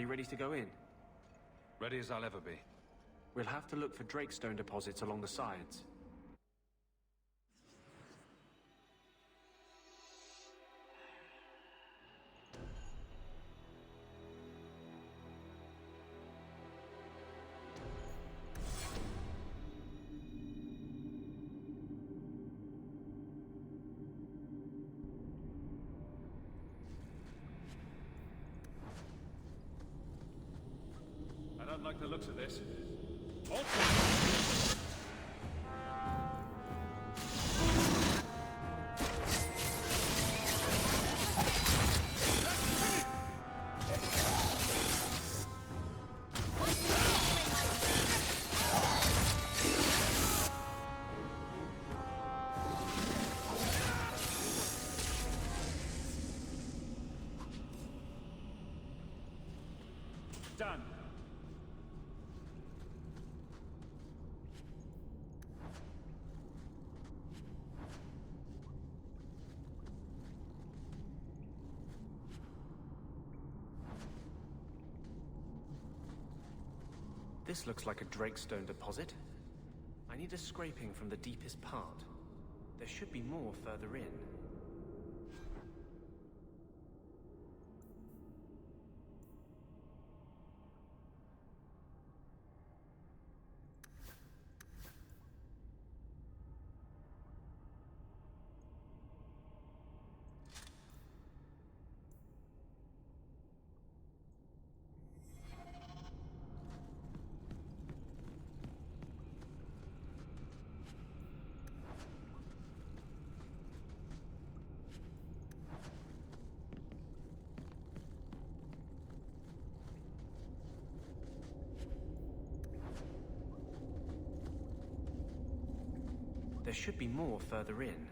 you ready to go in? Ready as I'll ever be. We'll have to look for Drakestone deposits along the sides. I don't like the looks of this. Done. This looks like a Drakestone deposit. I need a scraping from the deepest part. There should be more further in. There should be more further in.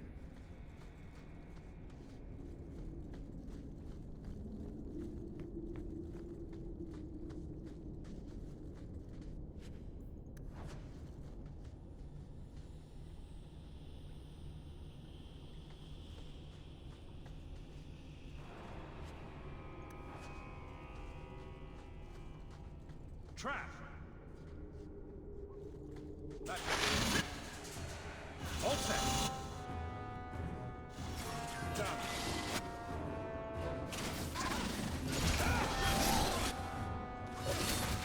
Trap! That's it. All set. Done.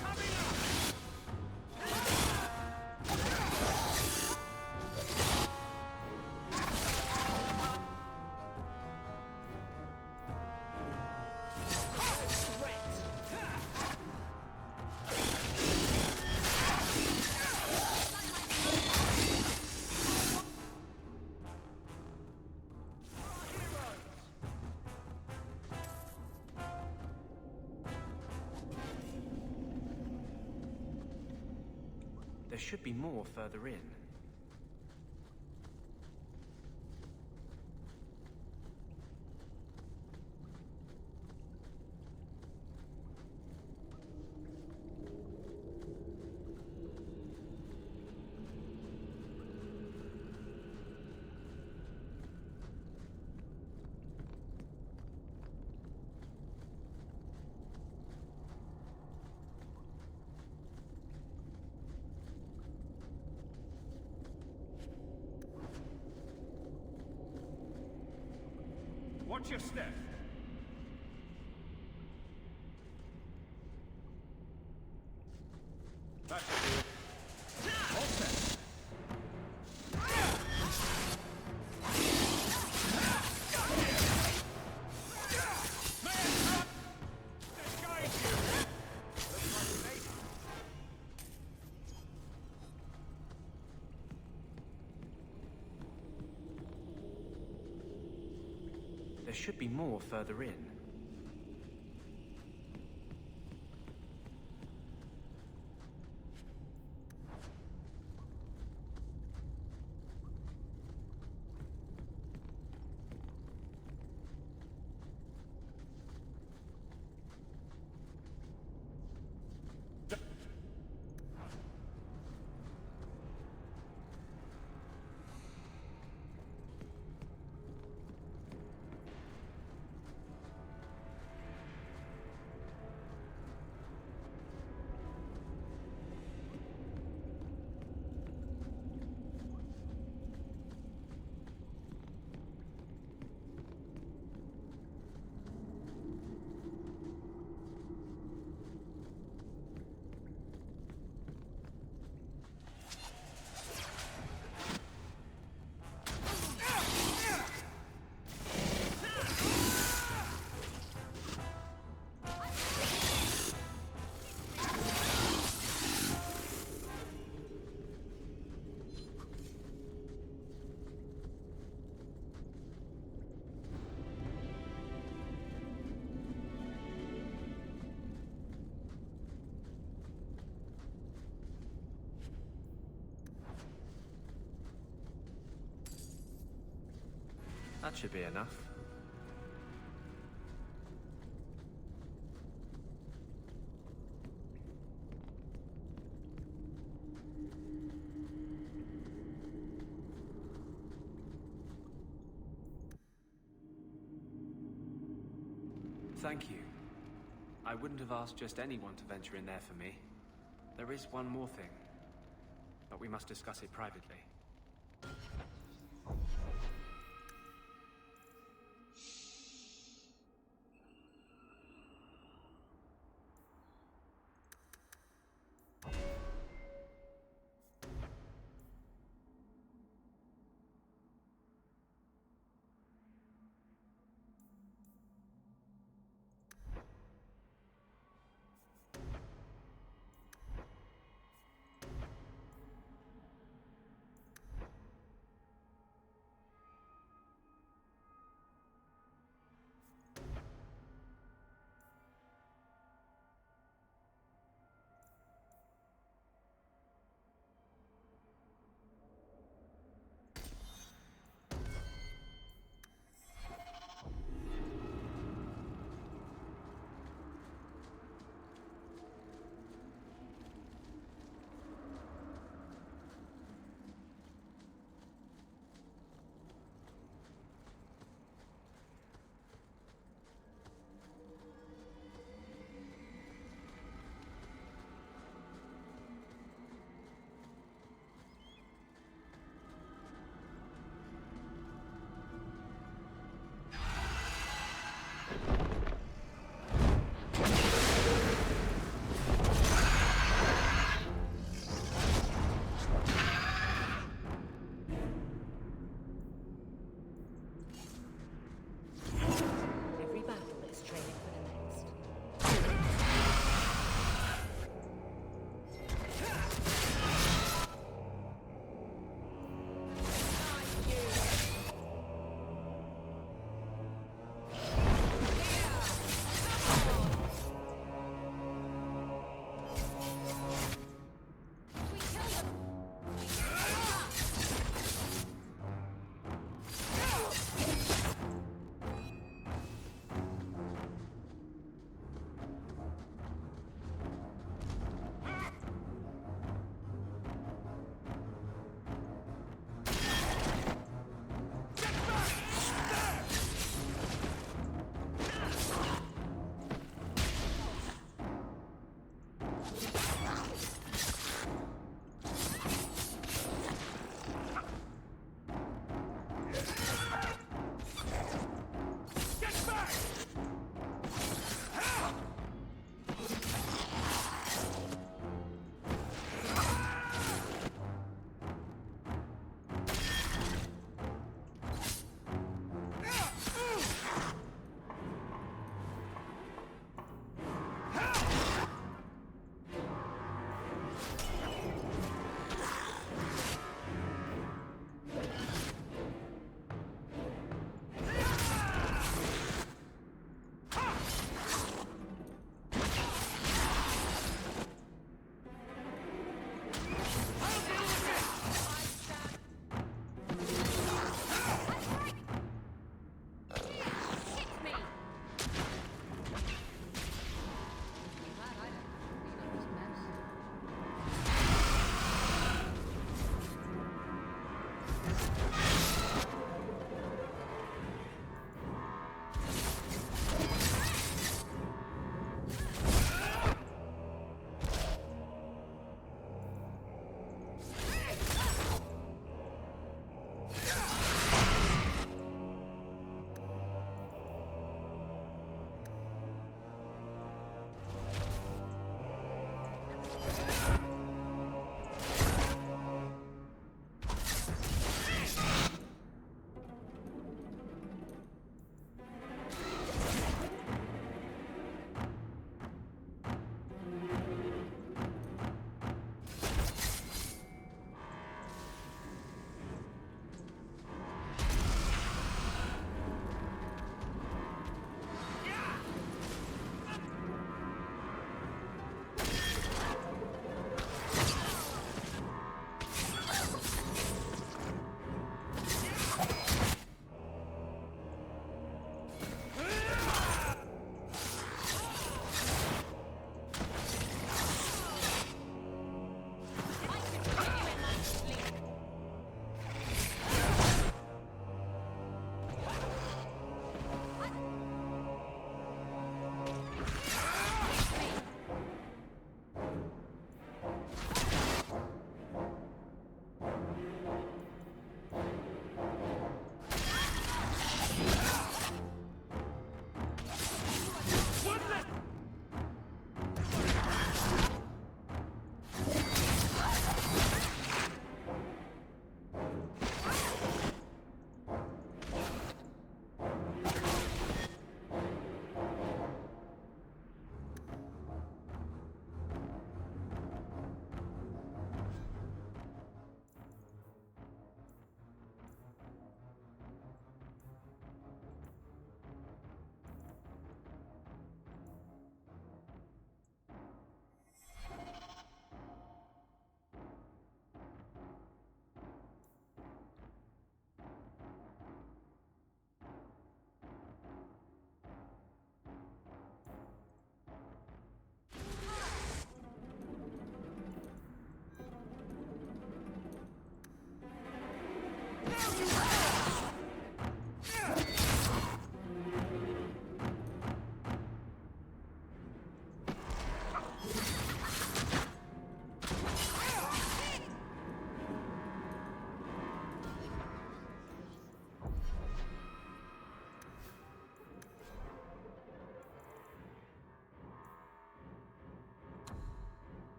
Coming up! There should be more further in. Watch your step. That should do it. All set. There should be more further in. That should be enough. Thank you. I wouldn't have asked just anyone to venture in there for me. There is one more thing, but we must discuss it privately.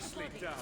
Nicely done.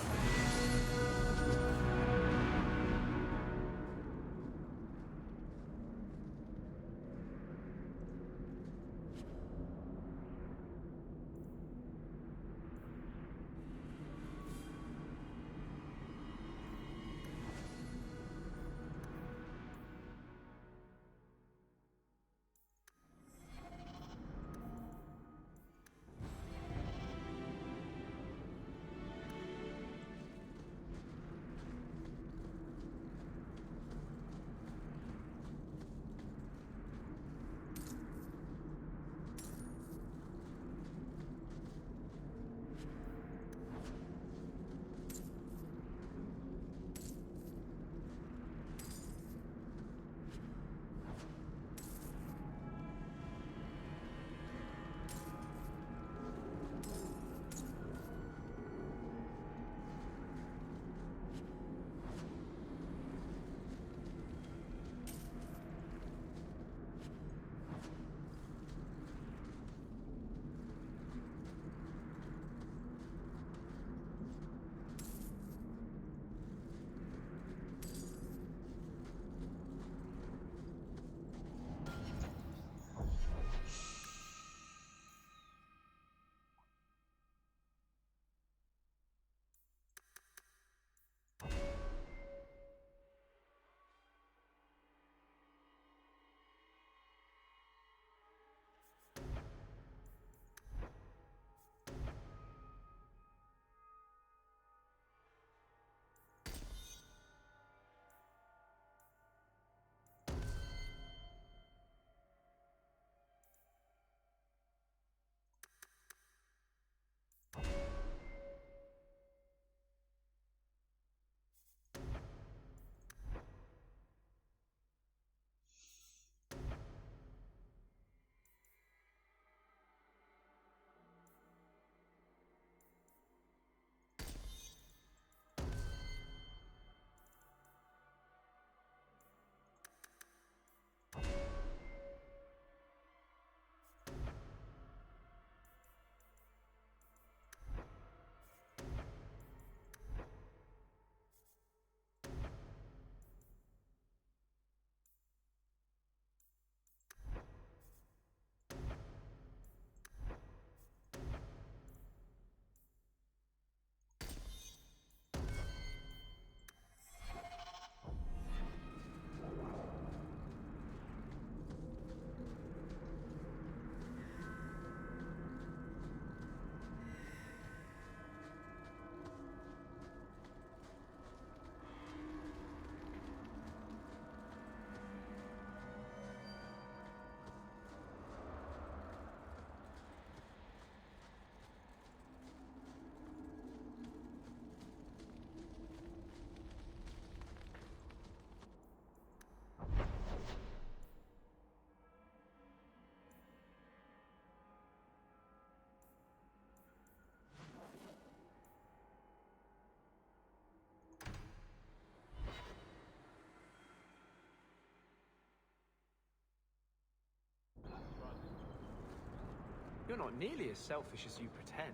You're not nearly as selfish as you pretend.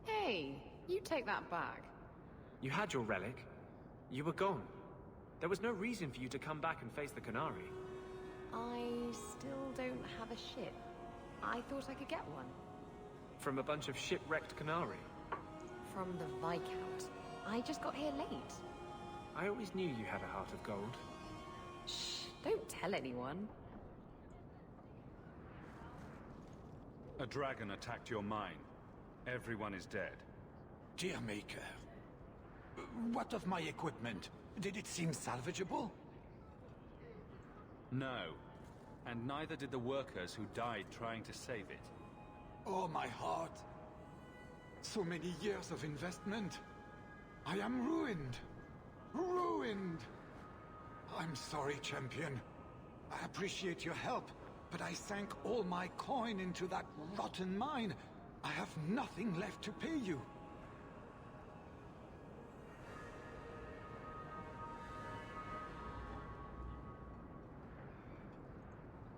Hey, you take that back. You had your relic. You were gone. There was no reason for you to come back and face the Canary. I still don't have a ship. I thought I could get one. From a bunch of shipwrecked Canary. From the Viscount. I just got here late. I always knew you had a heart of gold. Shh, don't tell anyone. A dragon attacked your mine. Everyone is dead. Dear Maker, what of my equipment? Did it seem salvageable? No. And neither did the workers who died trying to save it. Oh, my heart. So many years of investment. I am ruined. Ruined. I'm sorry, champion. I appreciate your help, but I sank all my coin into that rotten mine. I have nothing left to pay you.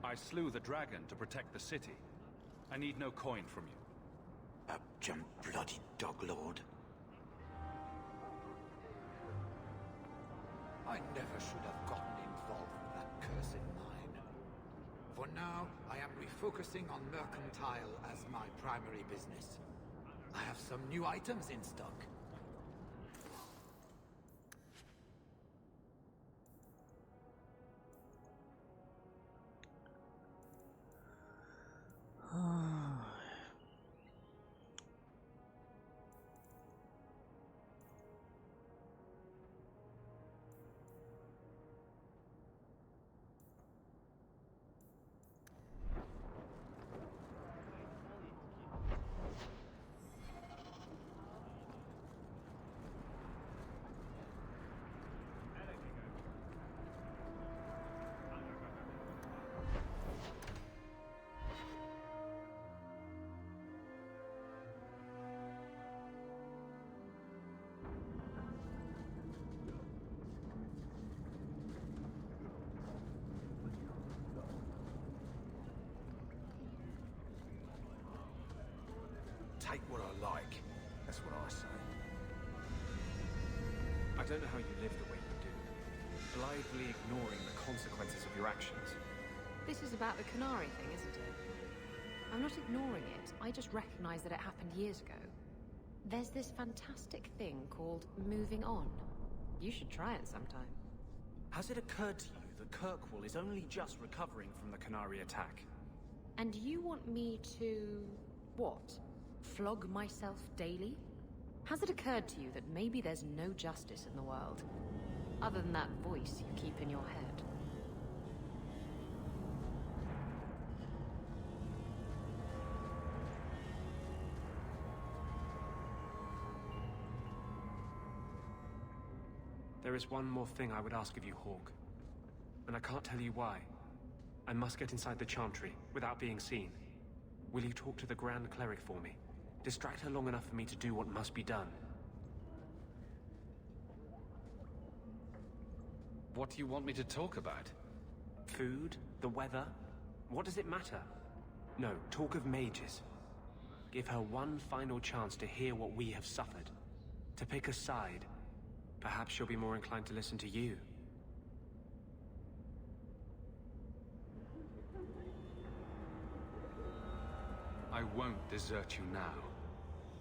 I slew the dragon to protect the city. I need no coin from you. A jump bloody dog lord. I never should have gotten involved with that cursed mine. For now, I am refocusing on mercantile as my primary business. I have some new items in stock. Take what I like. That's what I say. I don't know how you live the way you do, blithely ignoring the consequences of your actions. This is about the Canary thing, isn't it? I'm not ignoring it. I just recognize that it happened years ago. There's this fantastic thing called moving on. You should try it sometime. Has it occurred to you that Kirkwall is only just recovering from the Canary attack? And you want me to... what? Flog myself daily? Has it occurred to you that maybe there's no justice in the world? Other than that voice you keep in your head? There is one more thing I would ask of you, Hawk. And I can't tell you why. I must get inside the Chantry without being seen. Will you talk to the Grand Cleric for me? Distract her long enough for me to do what must be done. What do you want me to talk about? Food? The weather? What does it matter? No, talk of mages. Give her one final chance to hear what we have suffered. To pick a side. Perhaps she'll be more inclined to listen to you. I won't desert you now.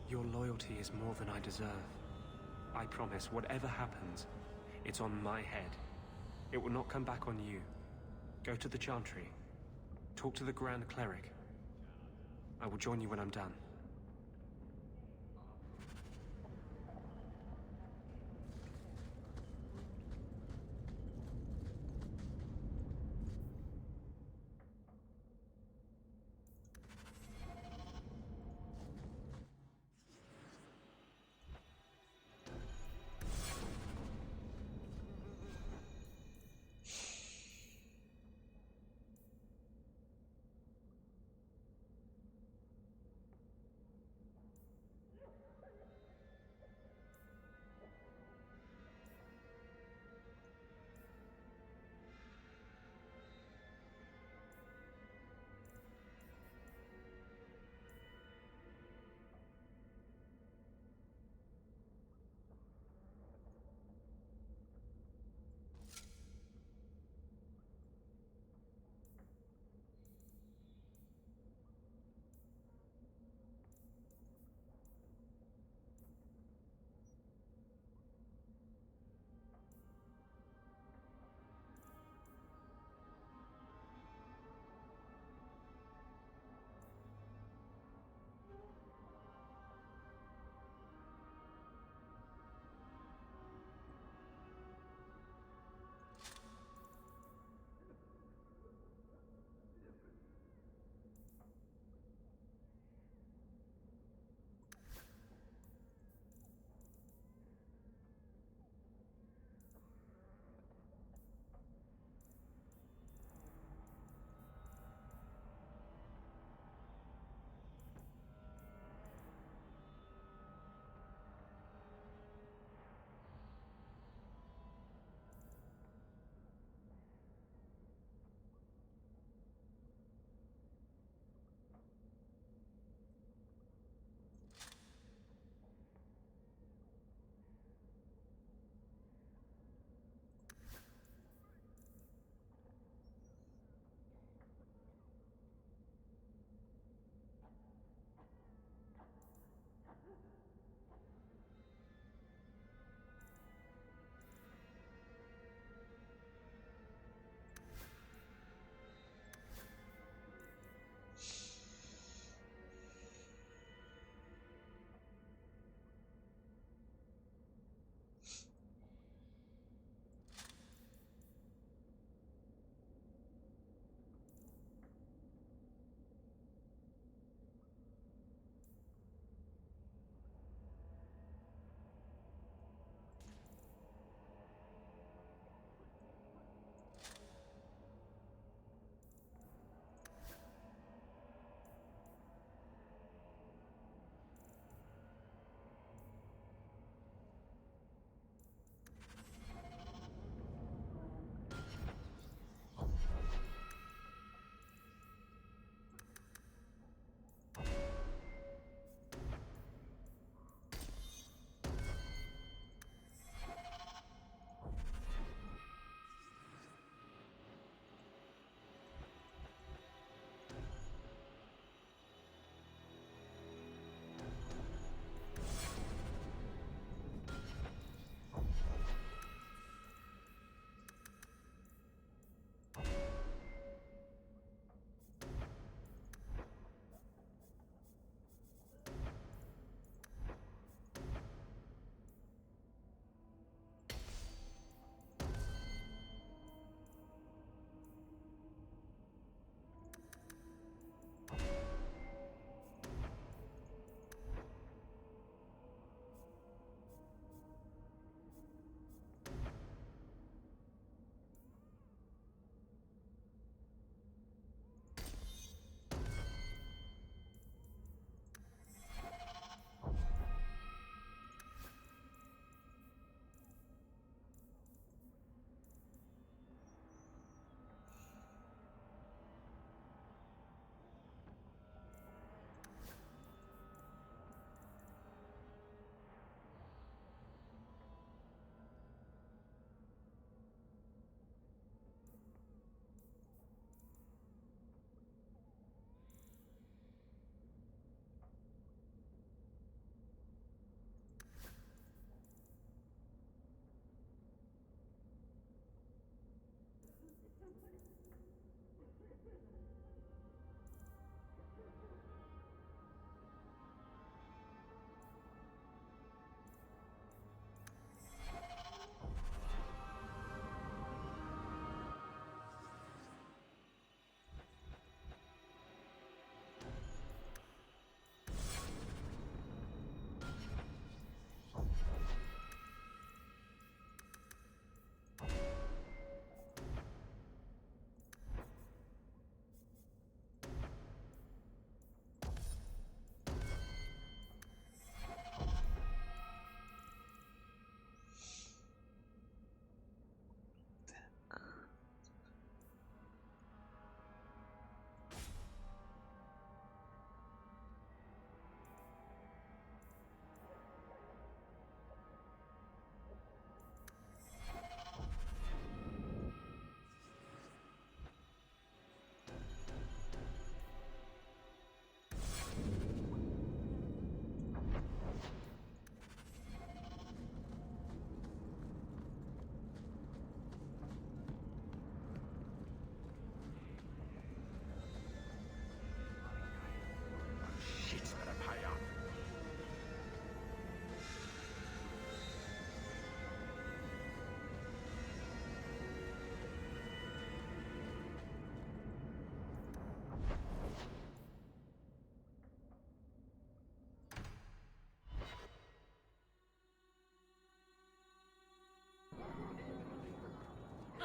Your loyalty is more than I deserve. I promise, whatever happens, it's on my head. It will not come back on you. Go to the Chantry. Talk to the Grand Cleric. I will join you when I'm done.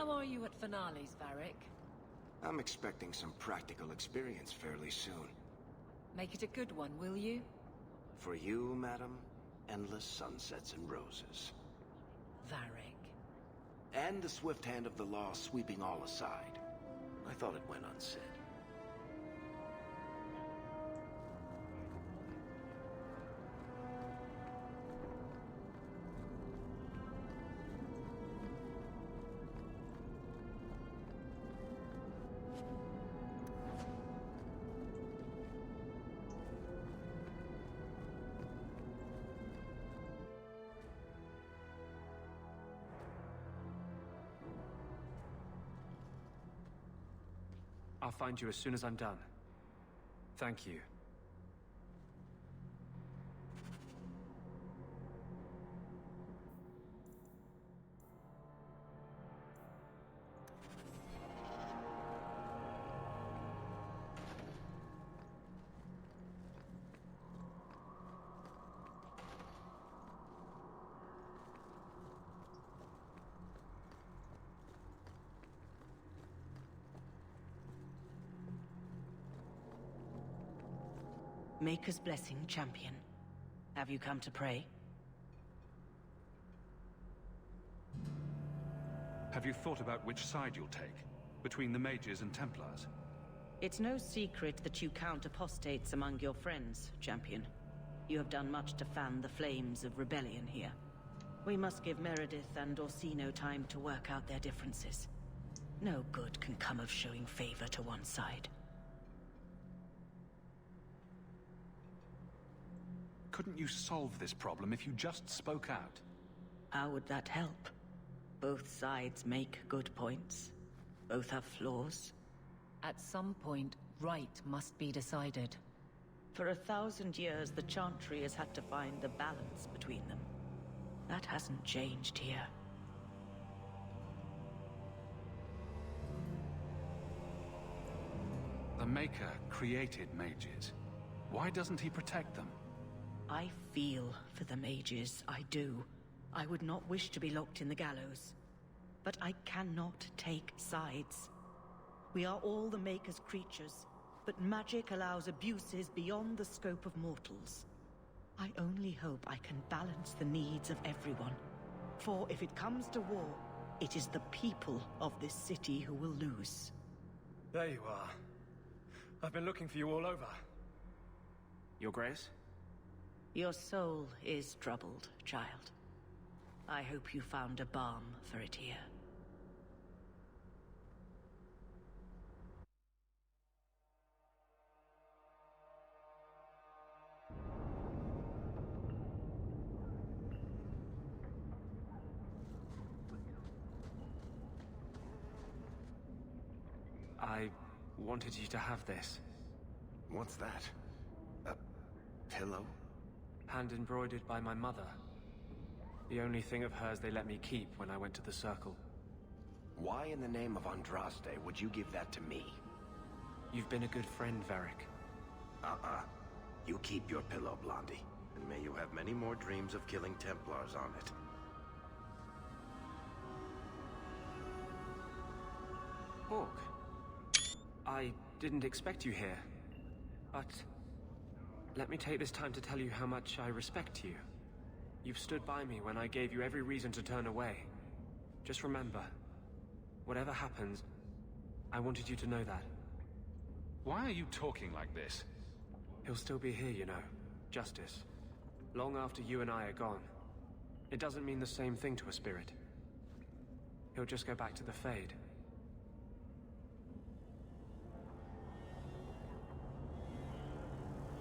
How are you at finales, Varric? I'm expecting some practical experience fairly soon. Make it a good one, will you? For you, madam, endless sunsets and roses. Varric. And the swift hand of the law sweeping all aside. I thought it went unsaid. I'll find you as soon as I'm done. Thank you. Maker's blessing, champion. Have you come to pray? Have you thought about which side you'll take? Between the mages and Templars? It's no secret that you count apostates among your friends, champion. You have done much to fan the flames of rebellion here. We must give Meredith and Orsino time to work out their differences. No good can come of showing favor to one side. Couldn't you solve this problem if you just spoke out? How would that help? Both sides make good points. Both have flaws. At some point, right must be decided. For 1,000 years, the Chantry has had to find the balance between them. That hasn't changed here. The Maker created mages. Why doesn't he protect them? I feel for the mages, I do. I would not wish to be locked in the gallows. But I cannot take sides. We are all the Maker's creatures, but magic allows abuses beyond the scope of mortals. I only hope I can balance the needs of everyone. For if it comes to war, it is the people of this city who will lose. There you are. I've been looking for you all over. Your Grace? Your soul is troubled, child. I hope you found a balm for it here. I wanted you to have this. What's that? A pillow? Hand embroidered by my mother. The only thing of hers they let me keep when I went to the Circle. Why in the name of Andraste would you give that to me? You've been a good friend, Varric. You keep your pillow, Blondie. And may you have many more dreams of killing Templars on it. Hawk. I didn't expect you here. But let me take this time to tell you how much I respect you. You've stood by me when I gave you every reason to turn away. Just remember, whatever happens, I wanted you to know that. Why are you talking like this? He'll still be here, you know. Justice. Long after you and I are gone. It doesn't mean the same thing to a spirit. He'll just go back to the Fade.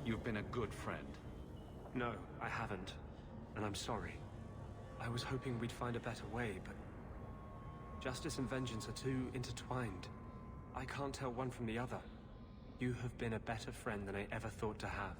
You've been a good friend. No, I haven't. And I'm sorry. I was hoping we'd find a better way, but... Justice and vengeance are too intertwined. I can't tell one from the other. You have been a better friend than I ever thought to have.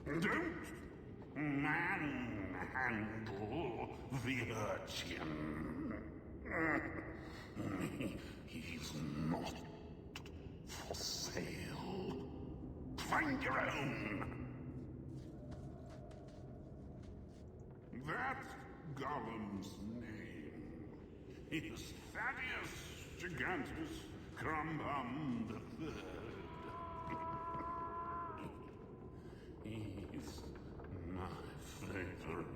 Don't manhandle the urchin. He's not for sale. Find your own. That's Gollum's name. Is Thaddeus Gigantus Crumbum the Third. He's my favorite.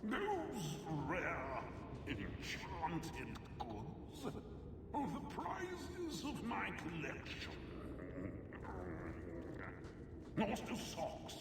Those rare, enchanted goods are the prizes of my collection. Master Socks.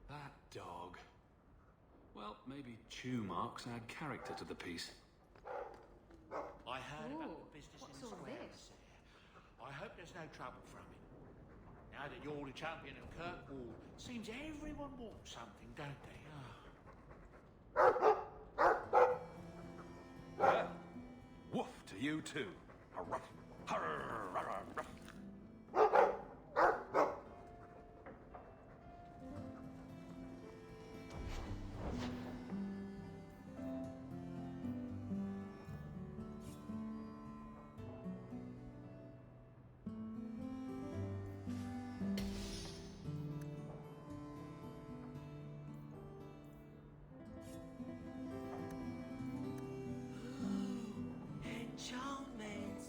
That dog. Well, maybe chew marks add character to the piece. I heard about the business what's in the all square. this? I hope there's no trouble from him. Now that you're the champion of Kirkwall, seems everyone wants something, don't they? Well, woof to you too. Hurrah, hurrah, hurrah, hurrah. Enchantment!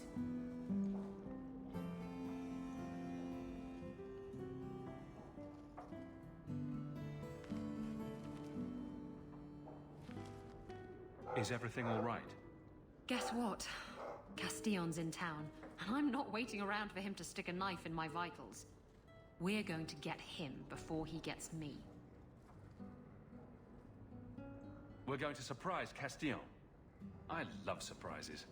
Is everything all right? Guess what? Castillon's in town, and I'm not waiting around for him to stick a knife in my vitals. We're going to get him before he gets me. We're going to surprise Castillon. I love surprises.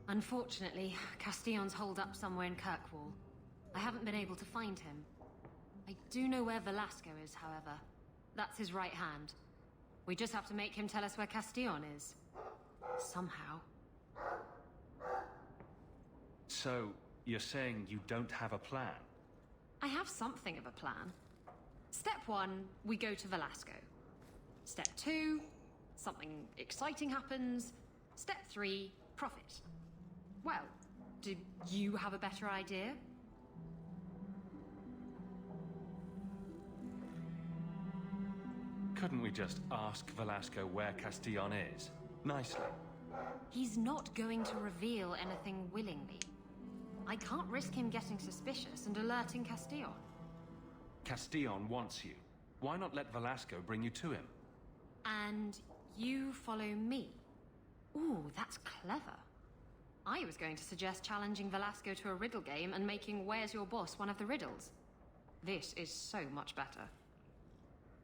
Unfortunately, Castillon's holed up somewhere in Kirkwall. I haven't been able to find him. I do know where Velasco is, however. That's his right hand. We just have to make him tell us where Castillon is. Somehow. So, you're saying you don't have a plan? I have something of a plan. Step 1, we go to Velasco. Step 2, something exciting happens. Step 3, profit. Well, do you have a better idea? Couldn't we just ask Velasco where Castillon is? Nicely. He's not going to reveal anything willingly. I can't risk him getting suspicious and alerting Castillon. Castillon wants you. Why not let Velasco bring you to him? And you follow me? Ooh, that's clever. I was going to suggest challenging Velasco to a riddle game and making Where's Your Boss one of the riddles. This is so much better.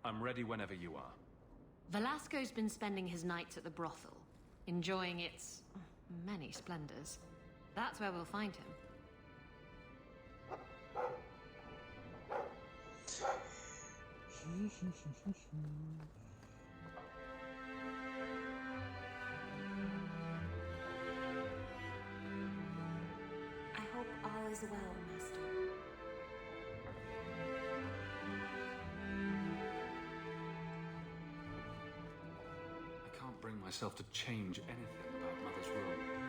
I'm ready whenever you are. Velasco's been spending his nights at the brothel, enjoying its many splendors. That's where we'll find him. I hope all is well, Master. I can't bring myself to change anything about Mother's room.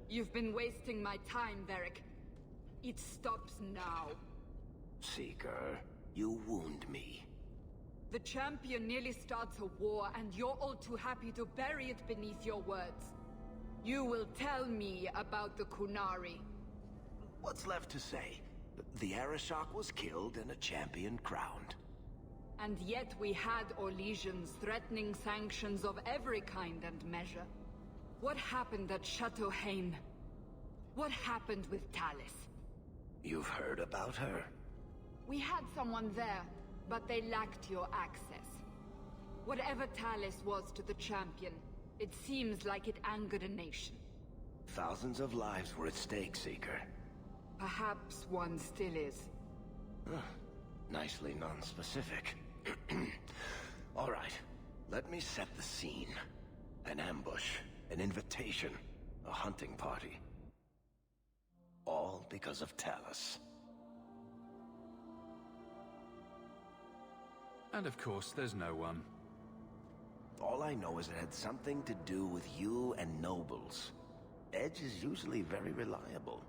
You've been wasting my time, Varric. It stops now. Seeker, you wound me. The champion nearly starts a war, and you're all too happy to bury it beneath your words. You will tell me about the Kunari. What's left to say? The Arishok was killed and a champion crowned. And yet we had Orlesians threatening sanctions of every kind and measure. What happened at Chateau Hain? What happened with Tallis? You've heard about her? We had someone there, but they lacked your access. Whatever Tallis was to the champion, it seems like it angered a nation. Thousands of lives were at stake, Seeker. Perhaps one still is. Nicely non-specific. All right, let me set the scene. An ambush, an invitation, a hunting party. All because of Tallis. And of course, there's no one. All I know is it had something to do with you and nobles. Edge is usually very reliable.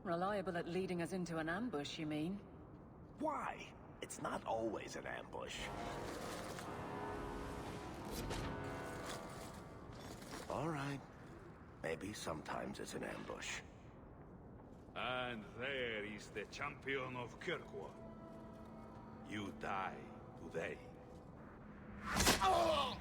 Reliable at leading us into an ambush, you mean? Why? It's not always an ambush. All right. Maybe sometimes it's an ambush. And there is the champion of Kirkwall. You die today. Oh!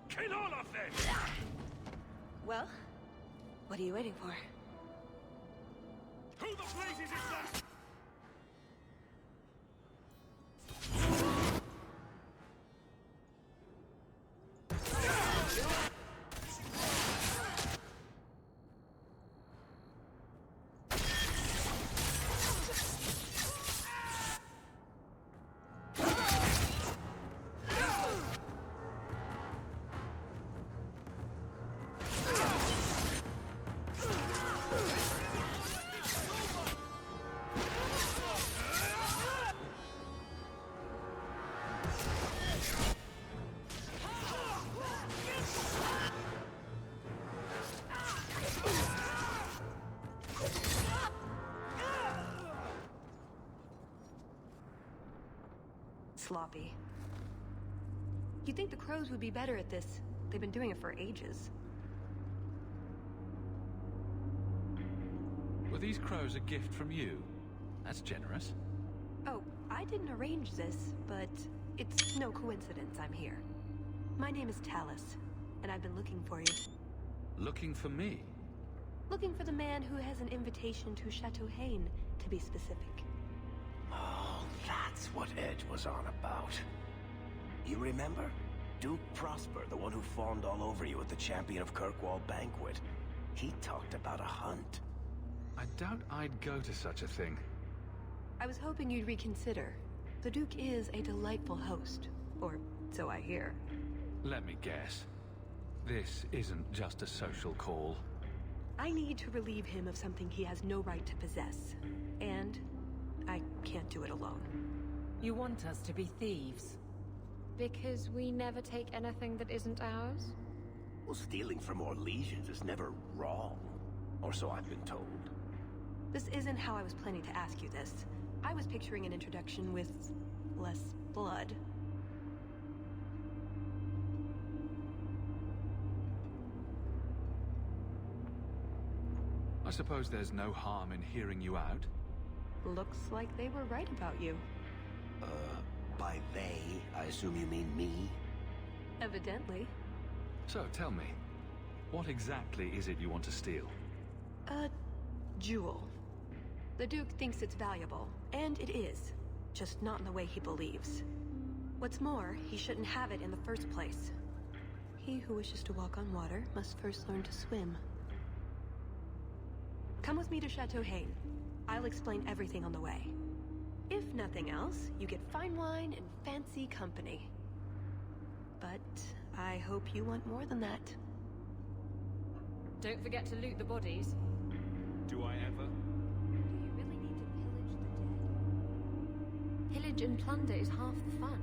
Kill all of them! Well, what are you waiting for? Who the blazes is that? Sloppy. You'd think the crows would be better at this. They've been doing it for ages. Were these crows a gift from you? That's generous. Oh, I didn't arrange this, but it's no coincidence I'm here. My name is Tallis, and I've been looking for you. Looking for me? Looking for the man who has an invitation to Chateau Hain, to be specific. Oh, that's what Edge was on about. You remember? Duke Prosper, the one who fawned all over you at the Champion of Kirkwall banquet. He talked about a hunt. I doubt I'd go to such a thing. I was hoping you'd reconsider. The Duke is a delightful host, or so I hear. Let me guess. This isn't just a social call. I need to relieve him of something he has no right to possess. And I can't do it alone. You want us to be thieves? Because we never take anything that isn't ours? Well, stealing from Orlesians is never wrong. Or so I've been told. This isn't how I was planning to ask you this. I was picturing an introduction with less blood. I suppose there's no harm in hearing you out. Looks like they were right about you. By they, I assume you mean me? Evidently. So, tell me, what exactly is it you want to steal? A jewel. The Duke thinks it's valuable, and it is. Just not in the way he believes. What's more, he shouldn't have it in the first place. He who wishes to walk on water must first learn to swim. Come with me to Chateau Haine. I'll explain everything on the way. If nothing else, you get fine wine and fancy company. But I hope you want more than that. Don't forget to loot the bodies. Do I ever? Do you really need to pillage the dead? Pillage and plunder is half the fun.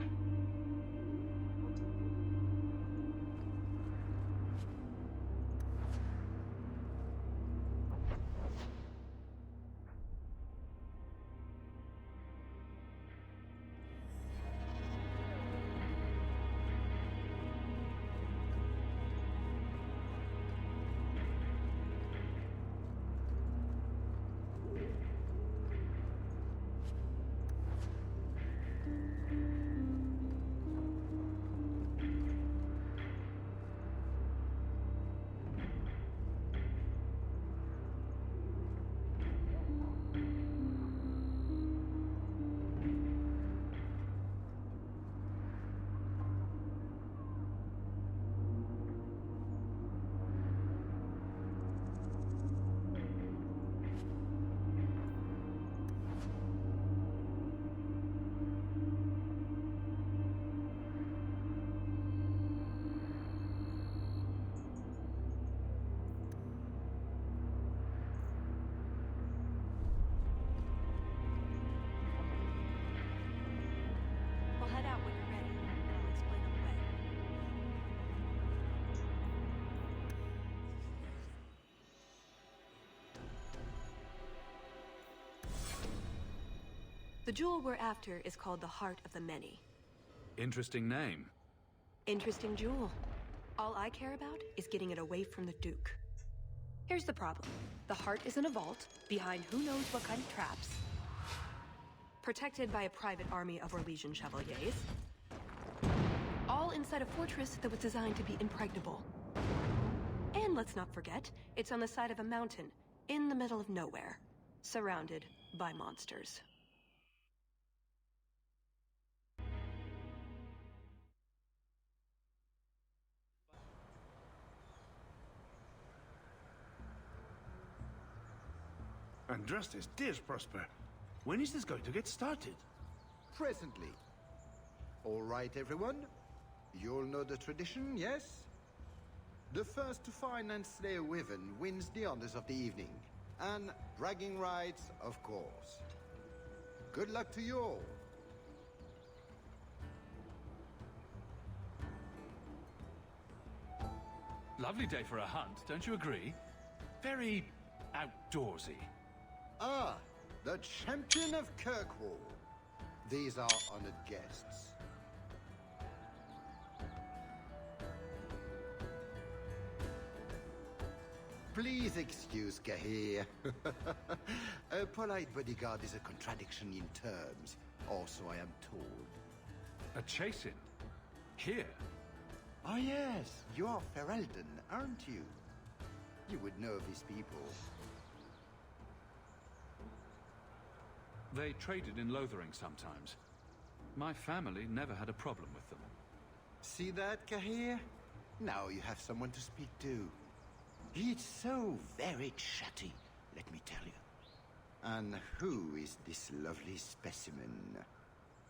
Head out when you're ready, and I'll explain on the way. The jewel we're after is called the Heart of the Many. Interesting name. Interesting jewel. All I care about is getting it away from the Duke. Here's the problem. The heart is in a vault, behind who knows what kind of traps. Protected by a private army of Orlesian chevaliers. All inside a fortress that was designed to be impregnable. And let's not forget, it's on the side of a mountain, in the middle of nowhere, surrounded by monsters. Andrastes, dears Prosper, when is this going to get started? Presently. All right, everyone? You'll know the tradition, yes? The first to find and slay a wyvern wins the honors of the evening. And bragging rights, of course. Good luck to you all. Lovely day for a hunt, don't you agree? Very outdoorsy. Ah, the champion of Kirkwall. These are honored guests. Please excuse Kahir. A polite bodyguard is a contradiction in terms, or so I am told. A chase-in? Here? Oh yes, you are Ferelden, aren't you? You would know these people. They traded in Lothering sometimes. My family never had a problem with them. See that, Kahir? Now you have someone to speak to. It's so very chatty, let me tell you. And who is this lovely specimen?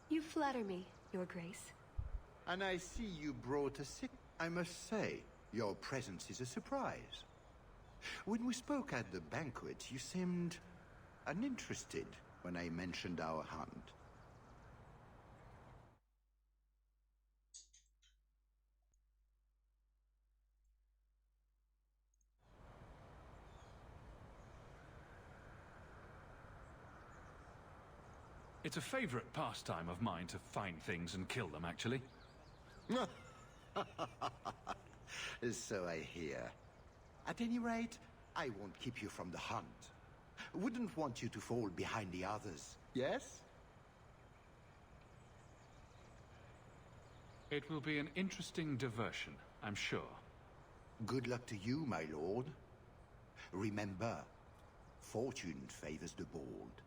You flatter me, Your Grace. And I see you brought a sick. I must say, your presence is a surprise. When we spoke at the banquet, you seemed uninterested when I mentioned our hunt. It's a favorite pastime of mine to find things and kill them, actually. So I hear. At any rate, I won't keep you from the hunt. Wouldn't want you to fall behind the others, yes? It will be an interesting diversion, I'm sure. Good luck to you, my lord. Remember, fortune favors the bold.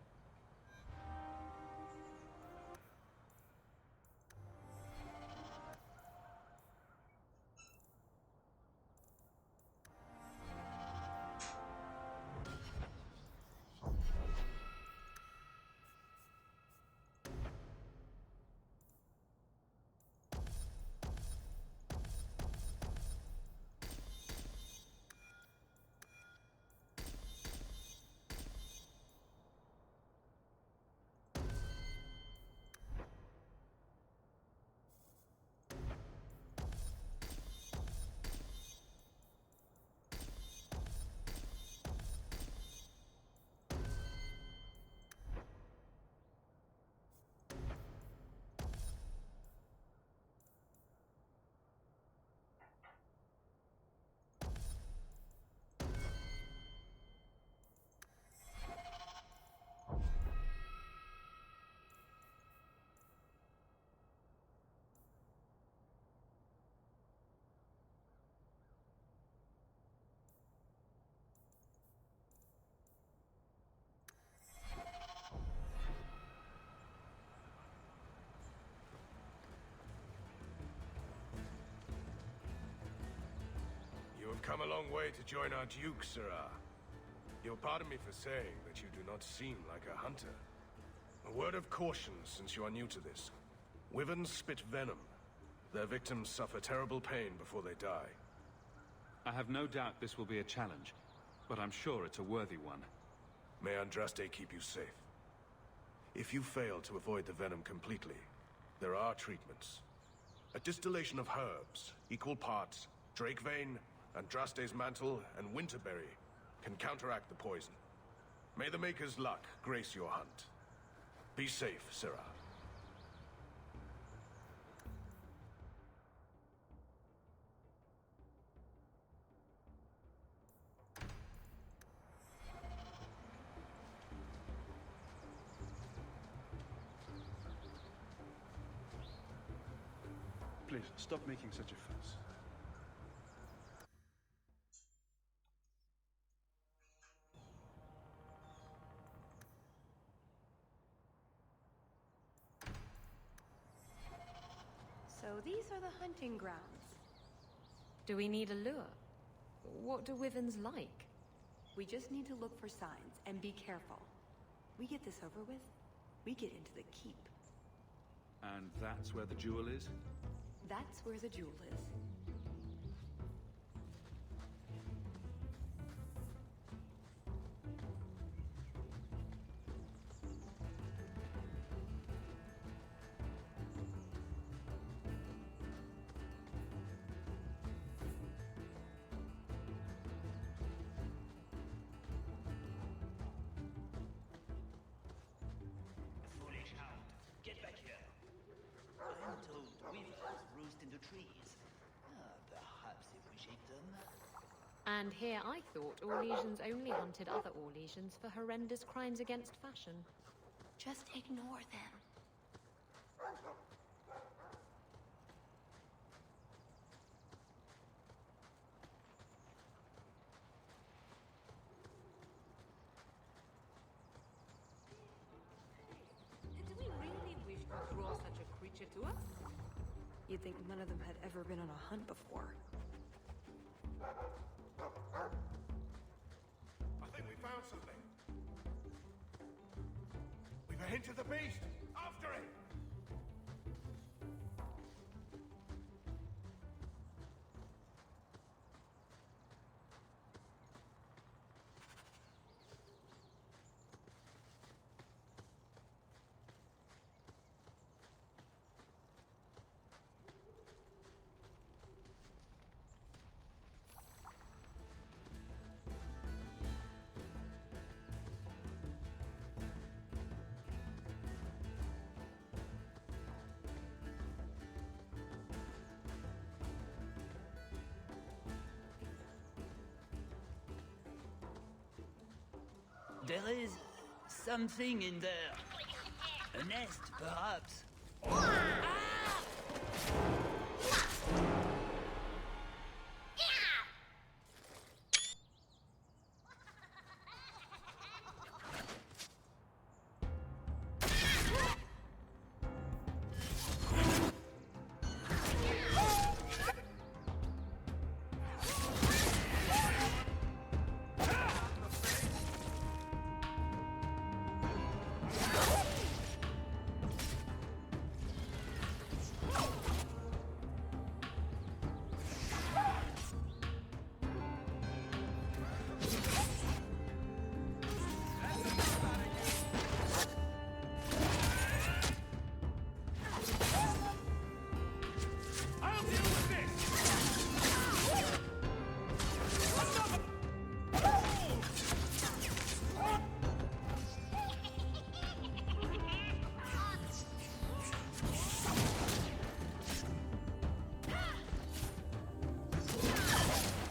come a long way to join our Duke, Sirrah. You'll pardon me for saying that you do not seem like a hunter. A word of caution since you are new to this. Wyverns spit venom. Their victims suffer terrible pain before they die. I have no doubt this will be a challenge, but I'm sure it's a worthy one. May Andraste keep you safe. If you fail to avoid the venom completely, there are treatments. A distillation of herbs, equal parts, Drakevein, Andraste's mantle, and Winterberry can counteract the poison. May the Maker's luck grace your hunt. Be safe, Sirrah. Please, stop making such a fuss. So these are the hunting grounds. Do we need a lure? What do wyverns like? We just need to look for signs and be careful. We get this over with, we get into the keep. And that's where the jewel is? That's where the jewel is. Foolish hound, get back here. I'm told weevils roost into trees. Perhaps if we shake them. And here I thought Orlesians only hunted other Orlesians for horrendous crimes against fashion. Just ignore them. Do we really wish to draw such a creature to us? You'd think none of them had ever been on a hunt before. I think we found something. We've a hint of the beast. After it! There is something in there. A nest, perhaps.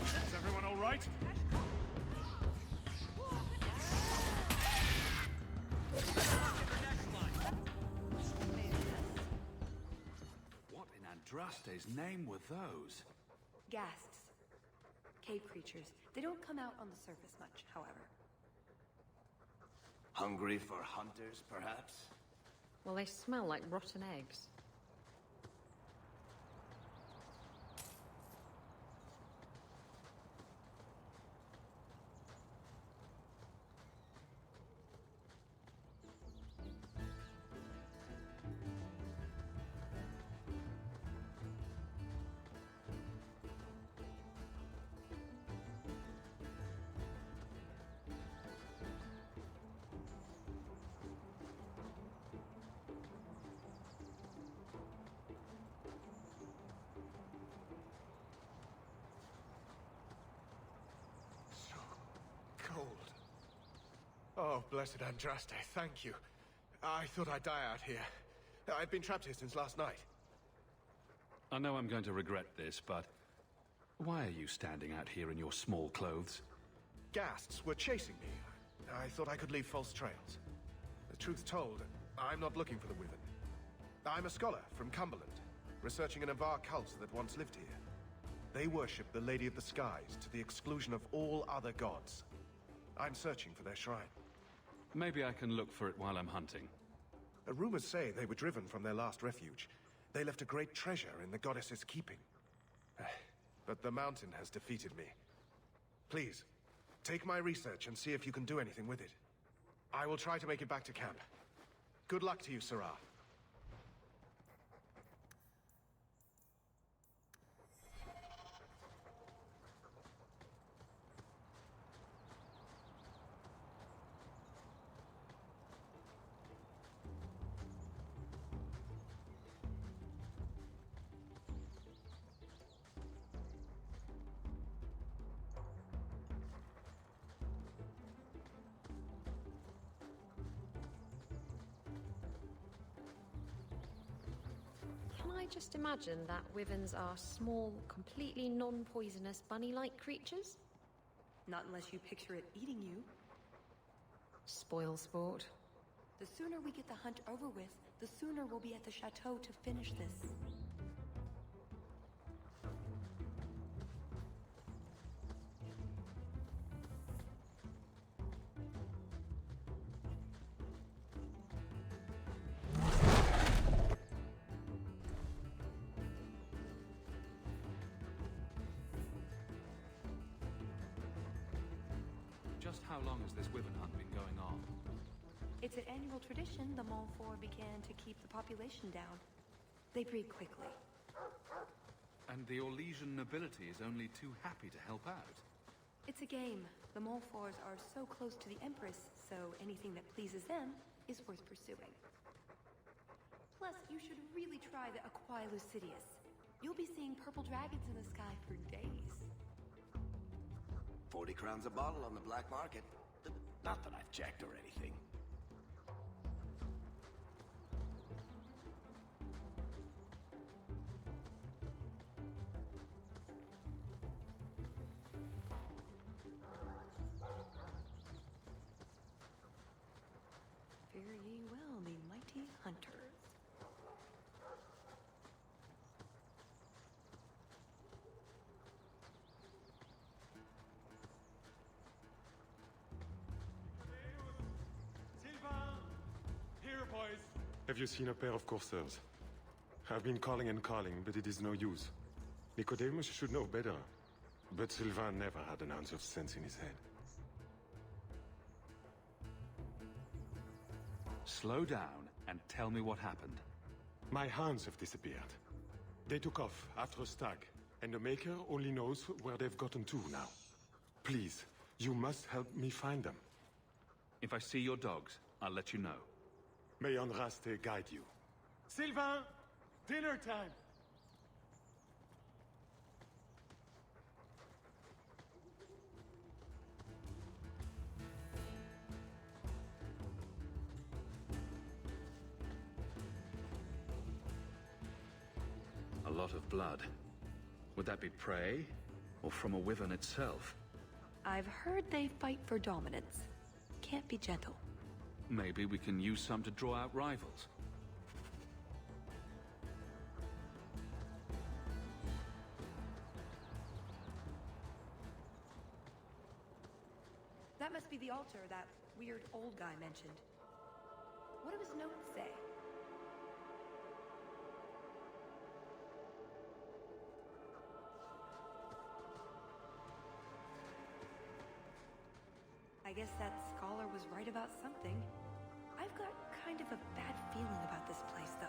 Is everyone all right? What in Andraste's name were those? Ghasts. Cave creatures. They don't come out on the surface much, however. Hungry for hunters, perhaps? Well, they smell like rotten eggs. Oh, blessed Andraste, thank you. I thought I'd die out here. I've been trapped here since last night. I know I'm going to regret this, but why are you standing out here in your small clothes? Ghasts were chasing me. I thought I could leave false trails. The truth told, I'm not looking for the Wyvern. I'm a scholar from Cumberland, researching an Avar cult that once lived here. They worship the Lady of the Skies to the exclusion of all other gods. I'm searching for their shrine. Maybe I can look for it while I'm hunting. Rumors say they were driven from their last refuge. They left a great treasure in the goddess's keeping. But the mountain has defeated me. Please, take my research and see if you can do anything with it. I will try to make it back to camp. Good luck to you, Sarah. Can I just imagine that wyverns are small, completely non-poisonous, bunny-like creatures? Not unless you picture it eating you. Spoil sport. The sooner we get the hunt over with, the sooner we'll be at the chateau to finish this. Just how long has this wyvern hunt been going on? It's an annual tradition the Montfort began to keep the population down. They breed quickly. And the Orlesian nobility is only too happy to help out. It's a game. The Montforts are so close to the Empress, so anything that pleases them is worth pursuing. Plus, you should really try the Aquae Lucidius. You'll be seeing purple dragons in the sky for days. 40 crowns a bottle on the black market. Not that I've checked or anything. Fare ye well, the mighty hunters. Have you seen a pair of coursers? I've been calling and calling, but it is no use. Nicodemus should know better. But Sylvain never had an ounce of sense in his head. Slow down and tell me what happened. My hounds have disappeared. They took off after a stag, and the Maker only knows where they've gotten to now. Please, you must help me find them. If I see your dogs, I'll let you know. May Andraste guide you. Sylvain! Dinner time! A lot of blood. Would that be prey? Or from a wyvern itself? I've heard they fight for dominance. Can't be gentle. Maybe we can use some to draw out rivals. That must be the altar that weird old guy mentioned. What do his notes say? I guess that scholar was right about something. I've got kind of a bad feeling about this place, though.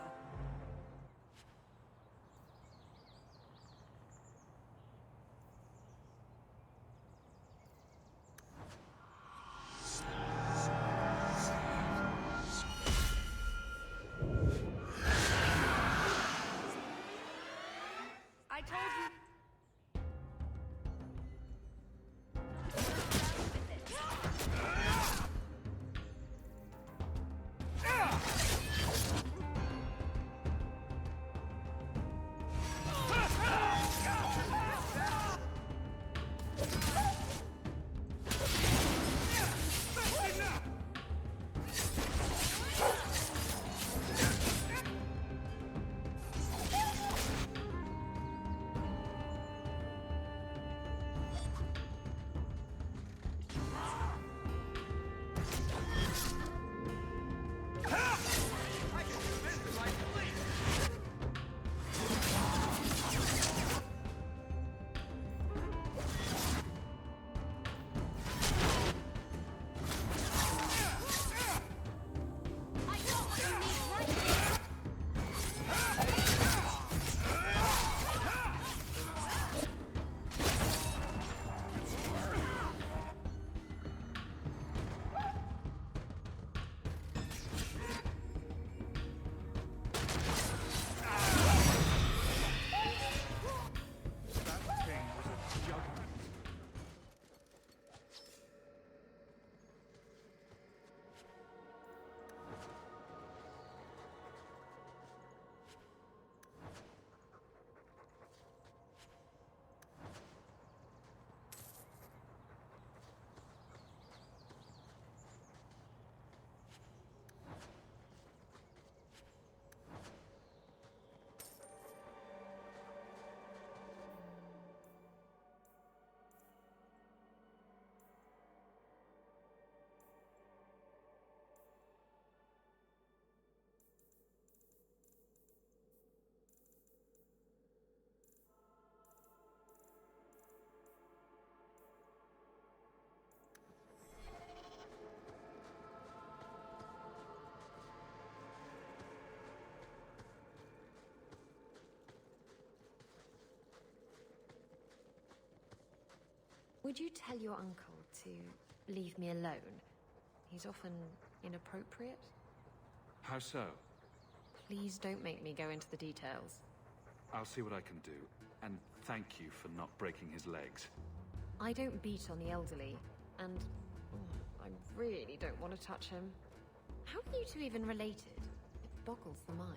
I told you. Would you tell your uncle to leave me alone? He's often inappropriate. How so? Please don't make me go into the details. I'll see what I can do. And thank you for not breaking his legs. I don't beat on the elderly, and I really don't want to touch him. How are you two even related? It boggles the mind.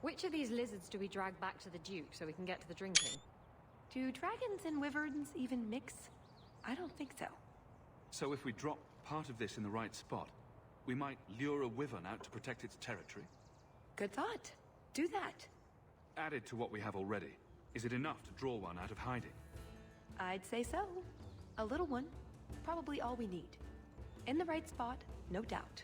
Which of these lizards do we drag back to the Duke so we can get to the drinking? Do dragons and wyverns even mix? I don't think so. So if we drop part of this in the right spot, we might lure a wyvern out to protect its territory? Good thought. Do that. Added to what we have already, is it enough to draw one out of hiding? I'd say so. A little one. Probably all we need. In the right spot, no doubt.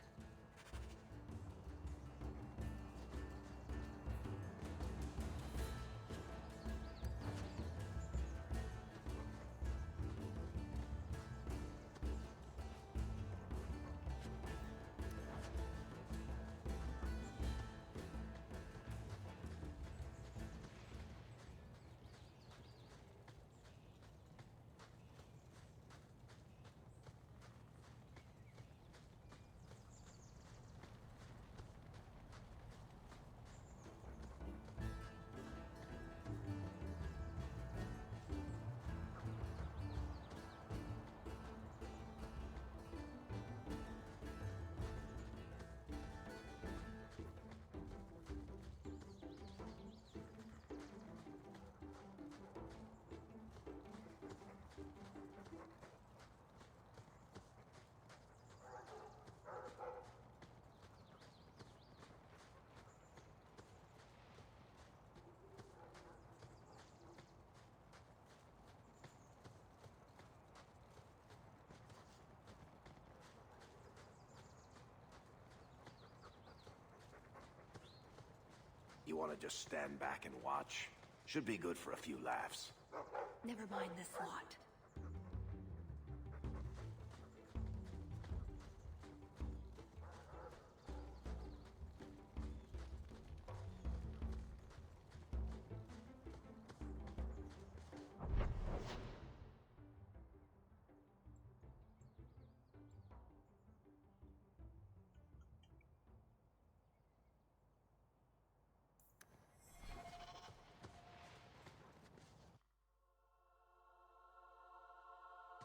You want to just stand back and watch? Should be good for a few laughs. Never mind this lot.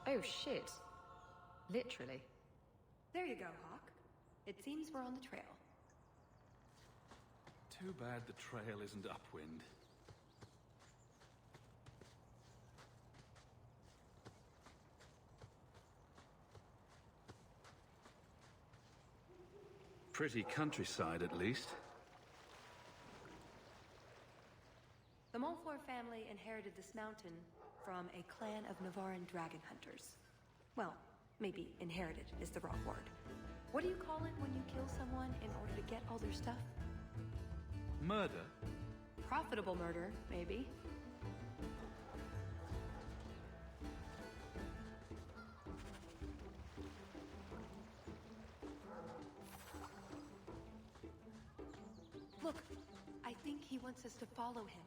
Oh shit. Literally. There you go, Hawk. It seems we're on the trail. Too bad the trail isn't upwind. Pretty countryside, at least. The Montfort family inherited this mountain from a clan of Navarran dragon hunters. Well, maybe inherited is the wrong word. What do you call it when you kill someone in order to get all their stuff? Murder? Profitable murder, maybe. Look, I think he wants us to follow him.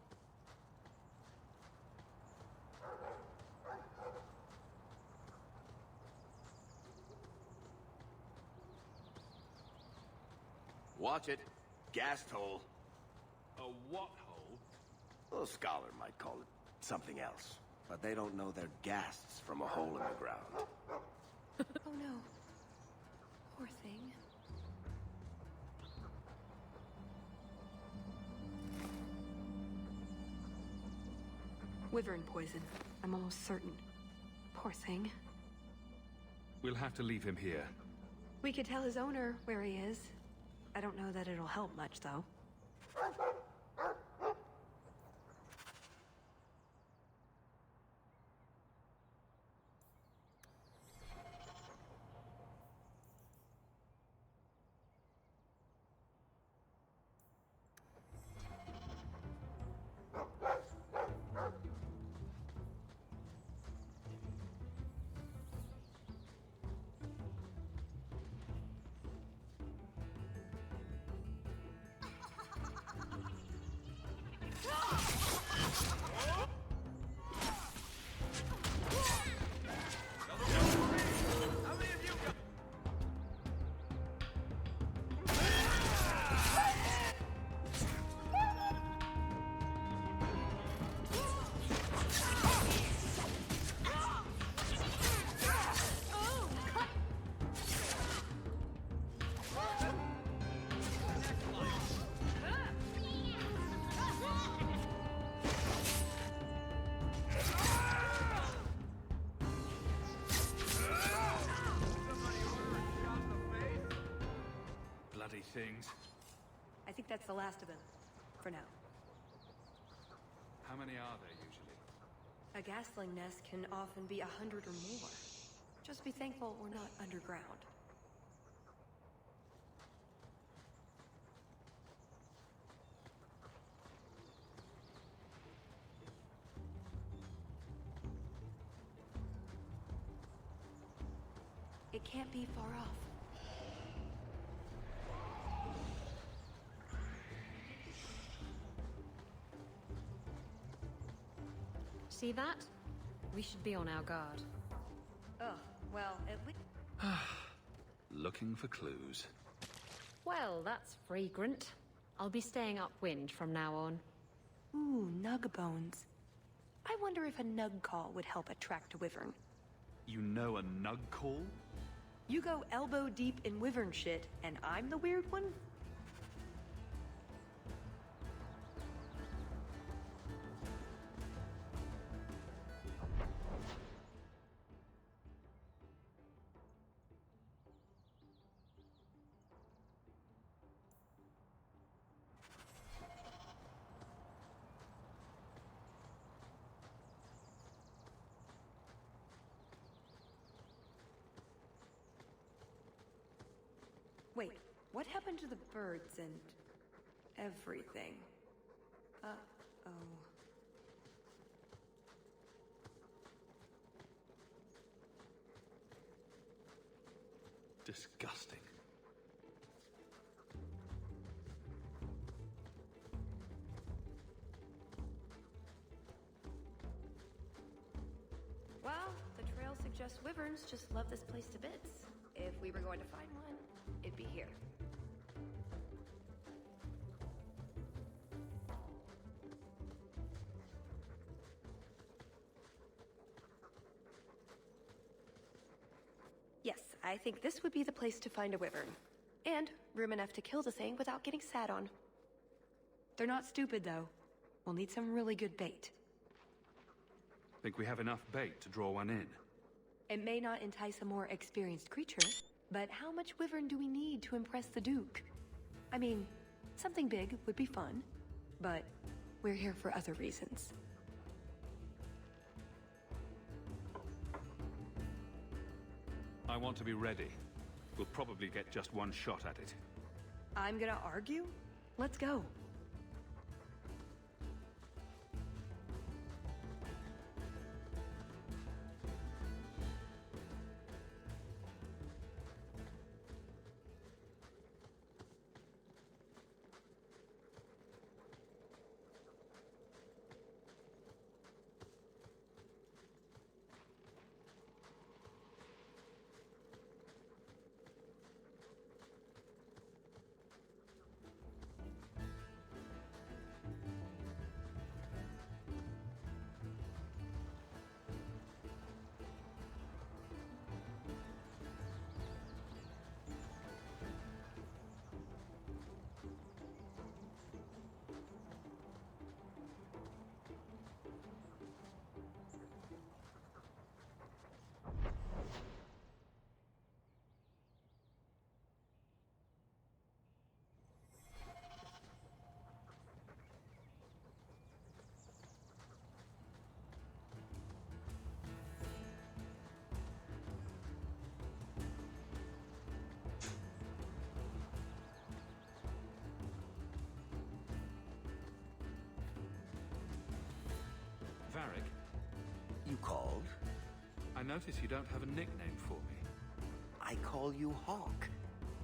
Watch it. Gas hole. A what hole? Well, a scholar might call it something else. But they don't know they're ghasts from a hole in the ground. Oh no. Poor thing. Wyvern poison. I'm almost certain. Poor thing. We'll have to leave him here. We could tell his owner where he is. I don't know that it'll help much, though. Things. I think that's the last of them. For now. How many are there usually? A gasling nest can often be 100 or more. Just be thankful we're not underground. It can't be far off. See that? We should be on our guard. Oh, well, at least... Looking for clues. Well, that's fragrant. I'll be staying upwind from now on. Ooh, nug bones. I wonder if a nug call would help attract a wyvern. You know a nug call? You go elbow deep in wyvern shit, and I'm the weird one? Wait, what happened to the birds and everything? Uh-oh. Disgusting. Well, the trail suggests wyverns just love this place to bits. If we were going to find one, it'd be here. Yes, I think this would be the place to find a wyvern. And room enough to kill the thing without getting sat on. They're not stupid, though. We'll need some really good bait. Think we have enough bait to draw one in? It may not entice a more experienced creature, but how much wyvern do we need to impress the Duke? I mean, something big would be fun, but we're here for other reasons. I want to be ready. We'll probably get just one shot at it. I'm gonna argue? Let's go. notice you don't have a nickname for me. I call you Hawk.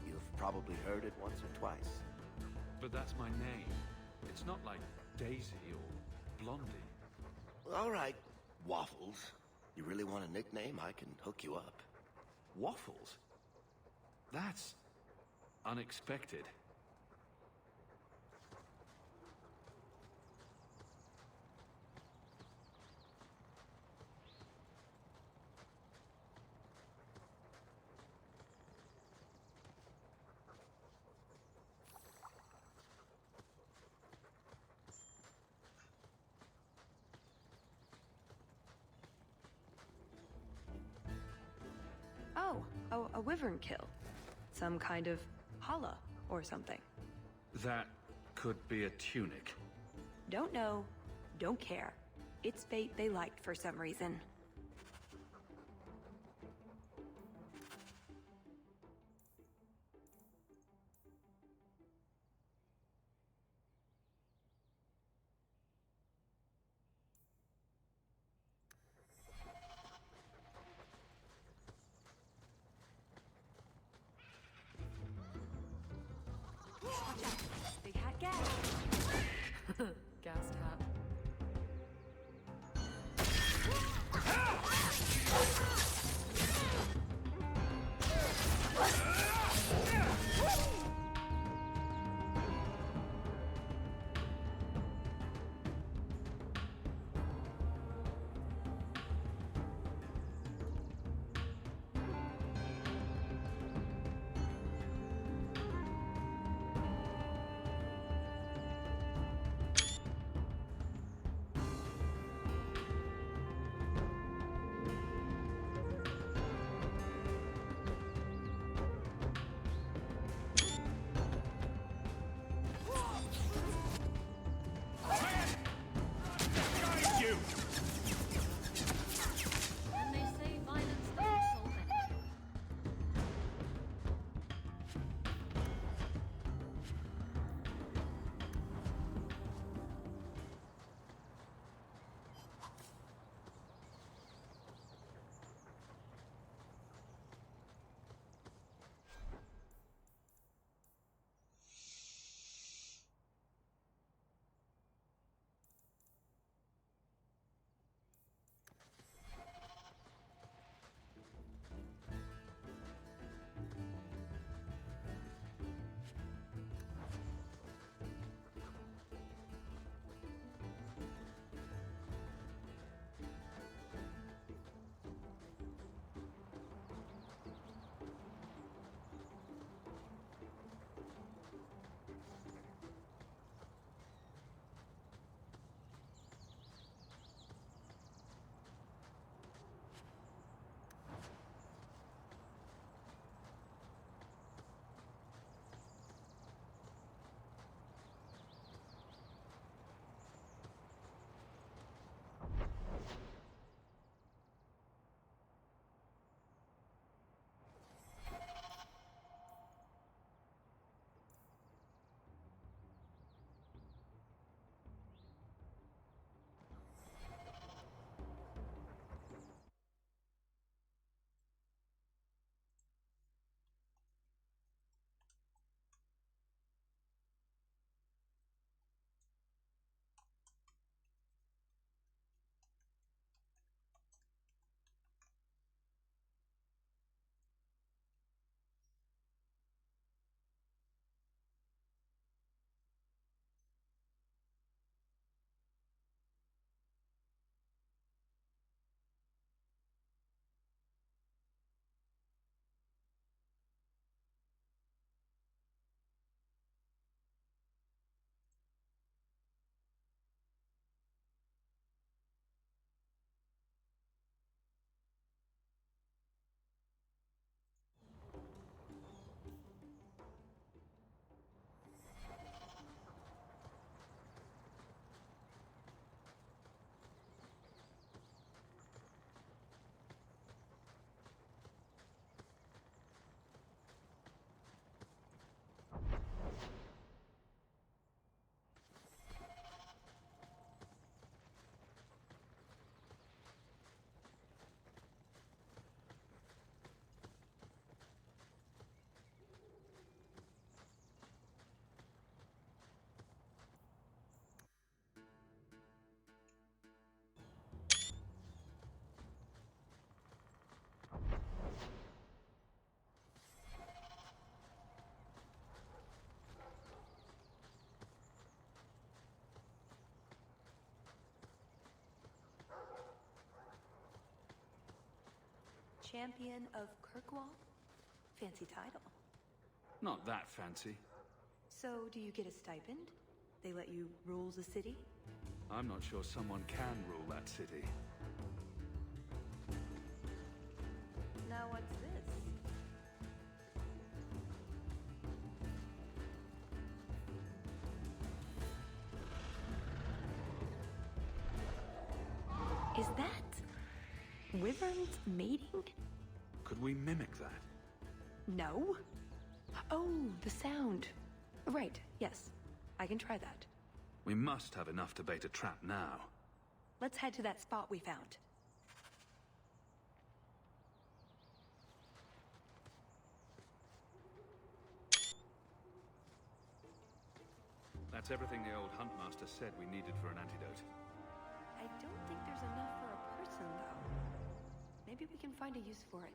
You've probably heard it once or twice. But that's my name. It's not like Daisy or Blondie. All right, Waffles. You really want a nickname? I can hook you up. Waffles? That's unexpected. Oh, a wyvern kill. Some kind of holla or something. That could be a tunic. Don't know, don't care. It's fate they liked for some reason. Watch out. Big hat gas. Gassed hat. Champion of Kirkwall? Fancy title. Not that fancy. So, do you get a stipend? They let you rule the city? I'm not sure someone can rule that city. Now what's this? Is that wyverns mating? Could we mimic that? No. Oh, the sound. Right, yes. I can try that. We must have enough to bait a trap now. Let's head to that spot we found. That's everything the old huntmaster said we needed for an antidote. I don't think there's enough for a person, though. Maybe we can find a use for it.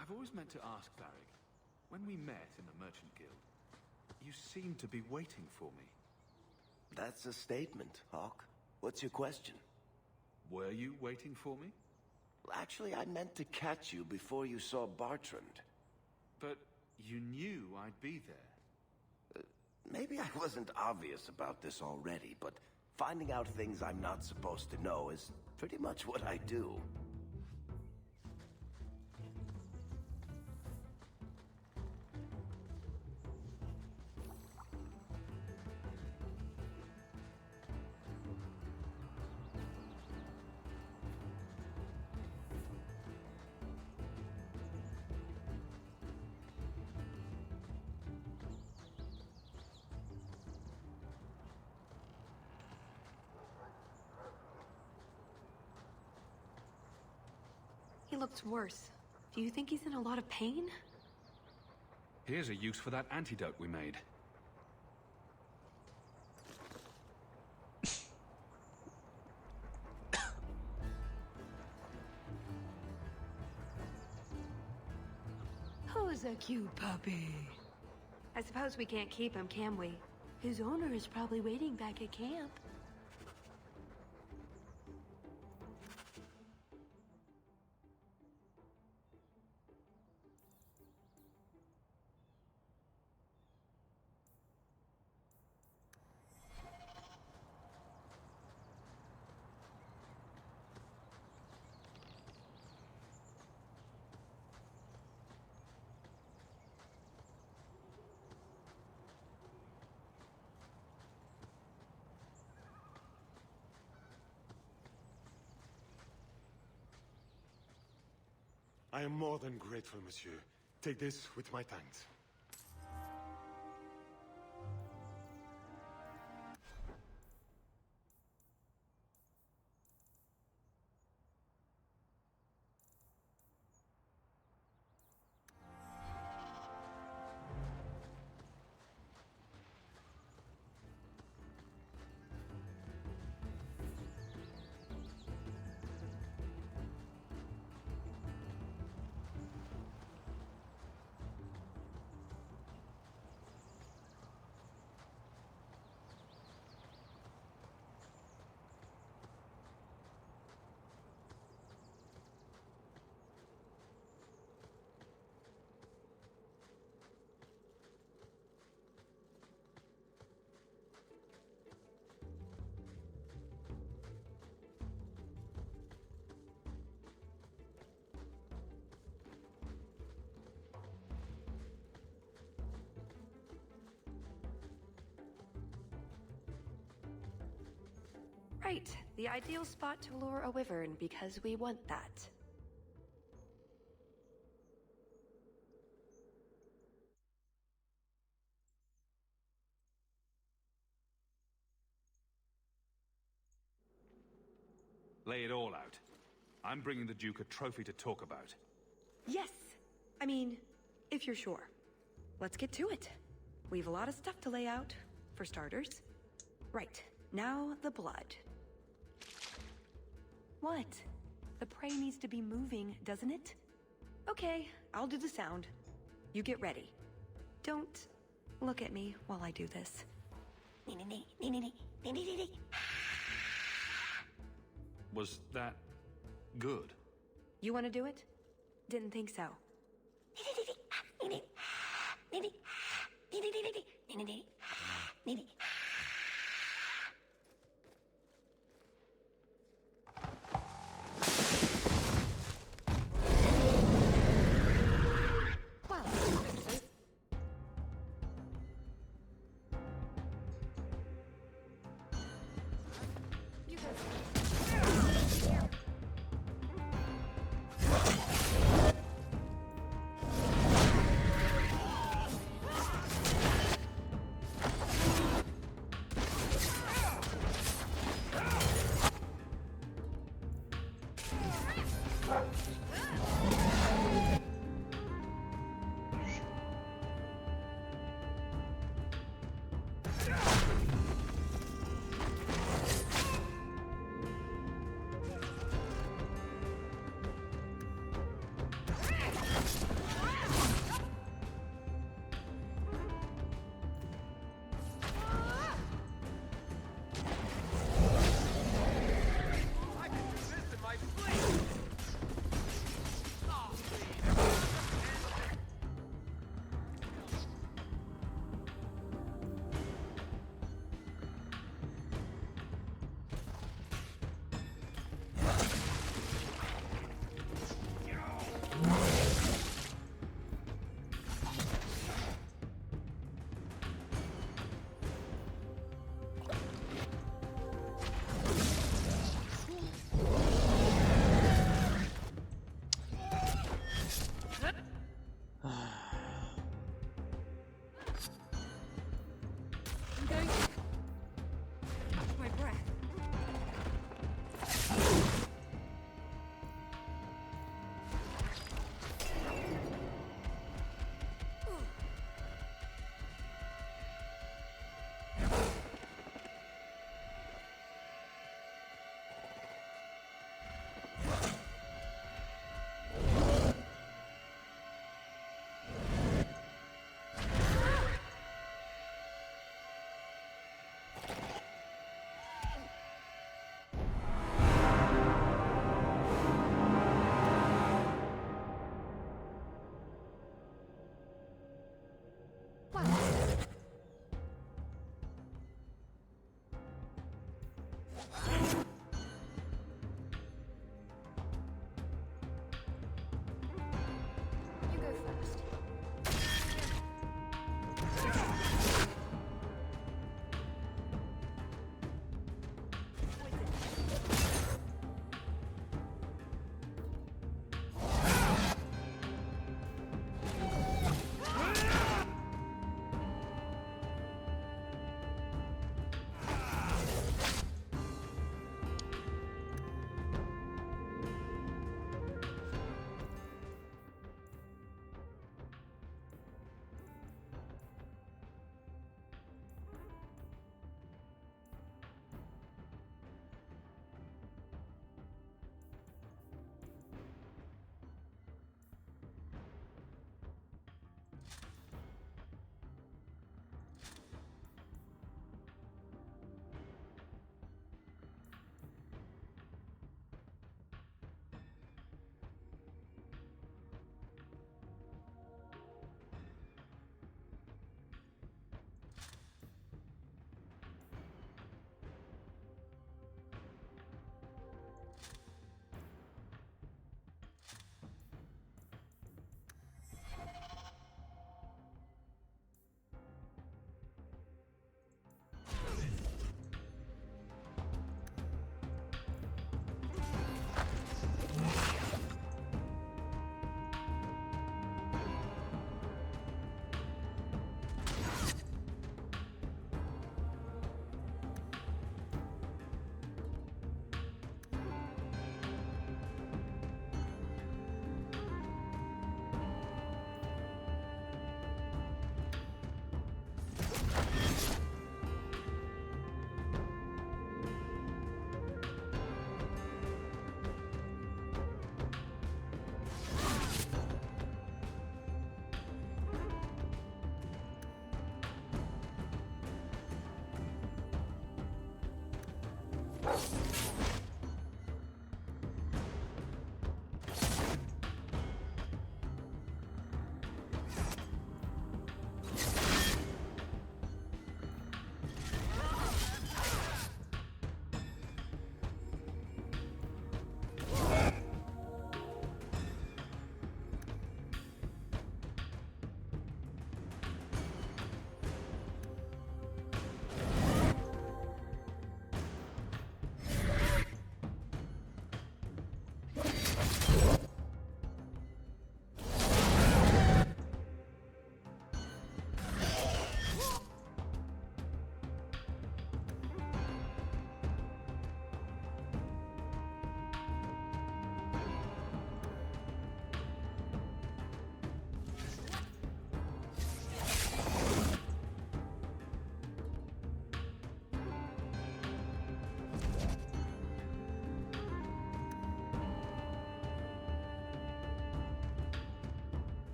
I've always meant to ask, Varric. When we met in the Merchant Guild, you seemed to be waiting for me. That's a statement, Hawk. What's your question? Were you waiting for me? Actually, I meant to catch you before you saw Bartrand. But you knew I'd be there. Maybe I wasn't obvious about this already, but finding out things I'm not supposed to know is pretty much what I do. He looks worse. Do you think he's in a lot of pain? Here's a use for that antidote we made. Who's a cute puppy? I suppose we can't keep him, can we? His owner is probably waiting back at camp. I am more than grateful, monsieur. Take this with my thanks. Right, the ideal spot to lure a wyvern because we want that. Lay it all out. I'm bringing the Duke a trophy to talk about. Yes. I mean, if you're sure. Let's get to it. We've a lot of stuff to lay out, for starters. Right, now the blood. What? The prey needs to be moving, doesn't it? Okay, I'll do the sound. You get ready. Don't look at me while I do this. Was that good? You want to do it? Didn't think so.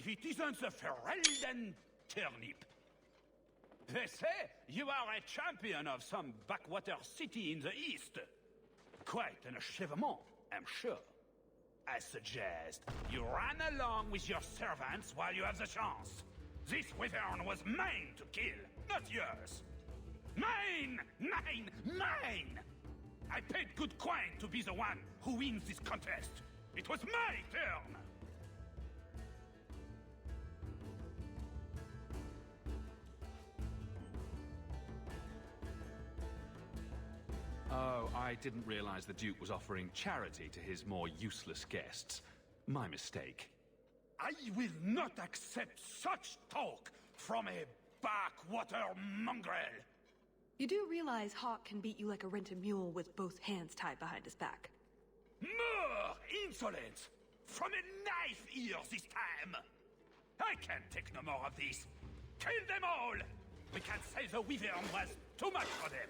It isn't the Ferelden turnip. They say you are a champion of some backwater city in the east. Quite an achievement, I'm sure. I suggest you run along with your servants while you have the chance. This wyvern was mine to kill, not yours. Mine! Mine! Mine! I paid good coin to be the one who wins this contest. It was my turn! Oh, I didn't realize the Duke was offering charity to his more useless guests. My mistake. I will not accept such talk from a backwater mongrel! You do realize Hawk can beat you like a rented mule with both hands tied behind his back. More insolence! From a knife ear this time! I can't take no more of this. Kill them all! We can't say the wyvern was too much for them.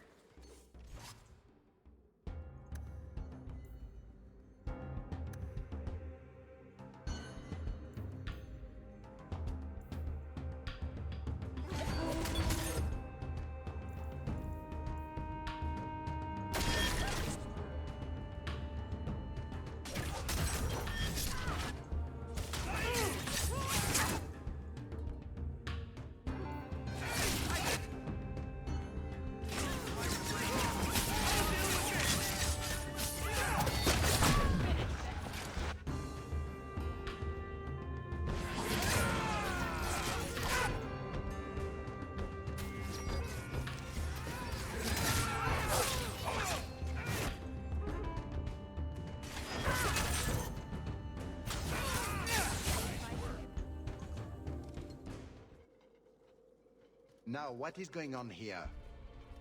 Now, what is going on here?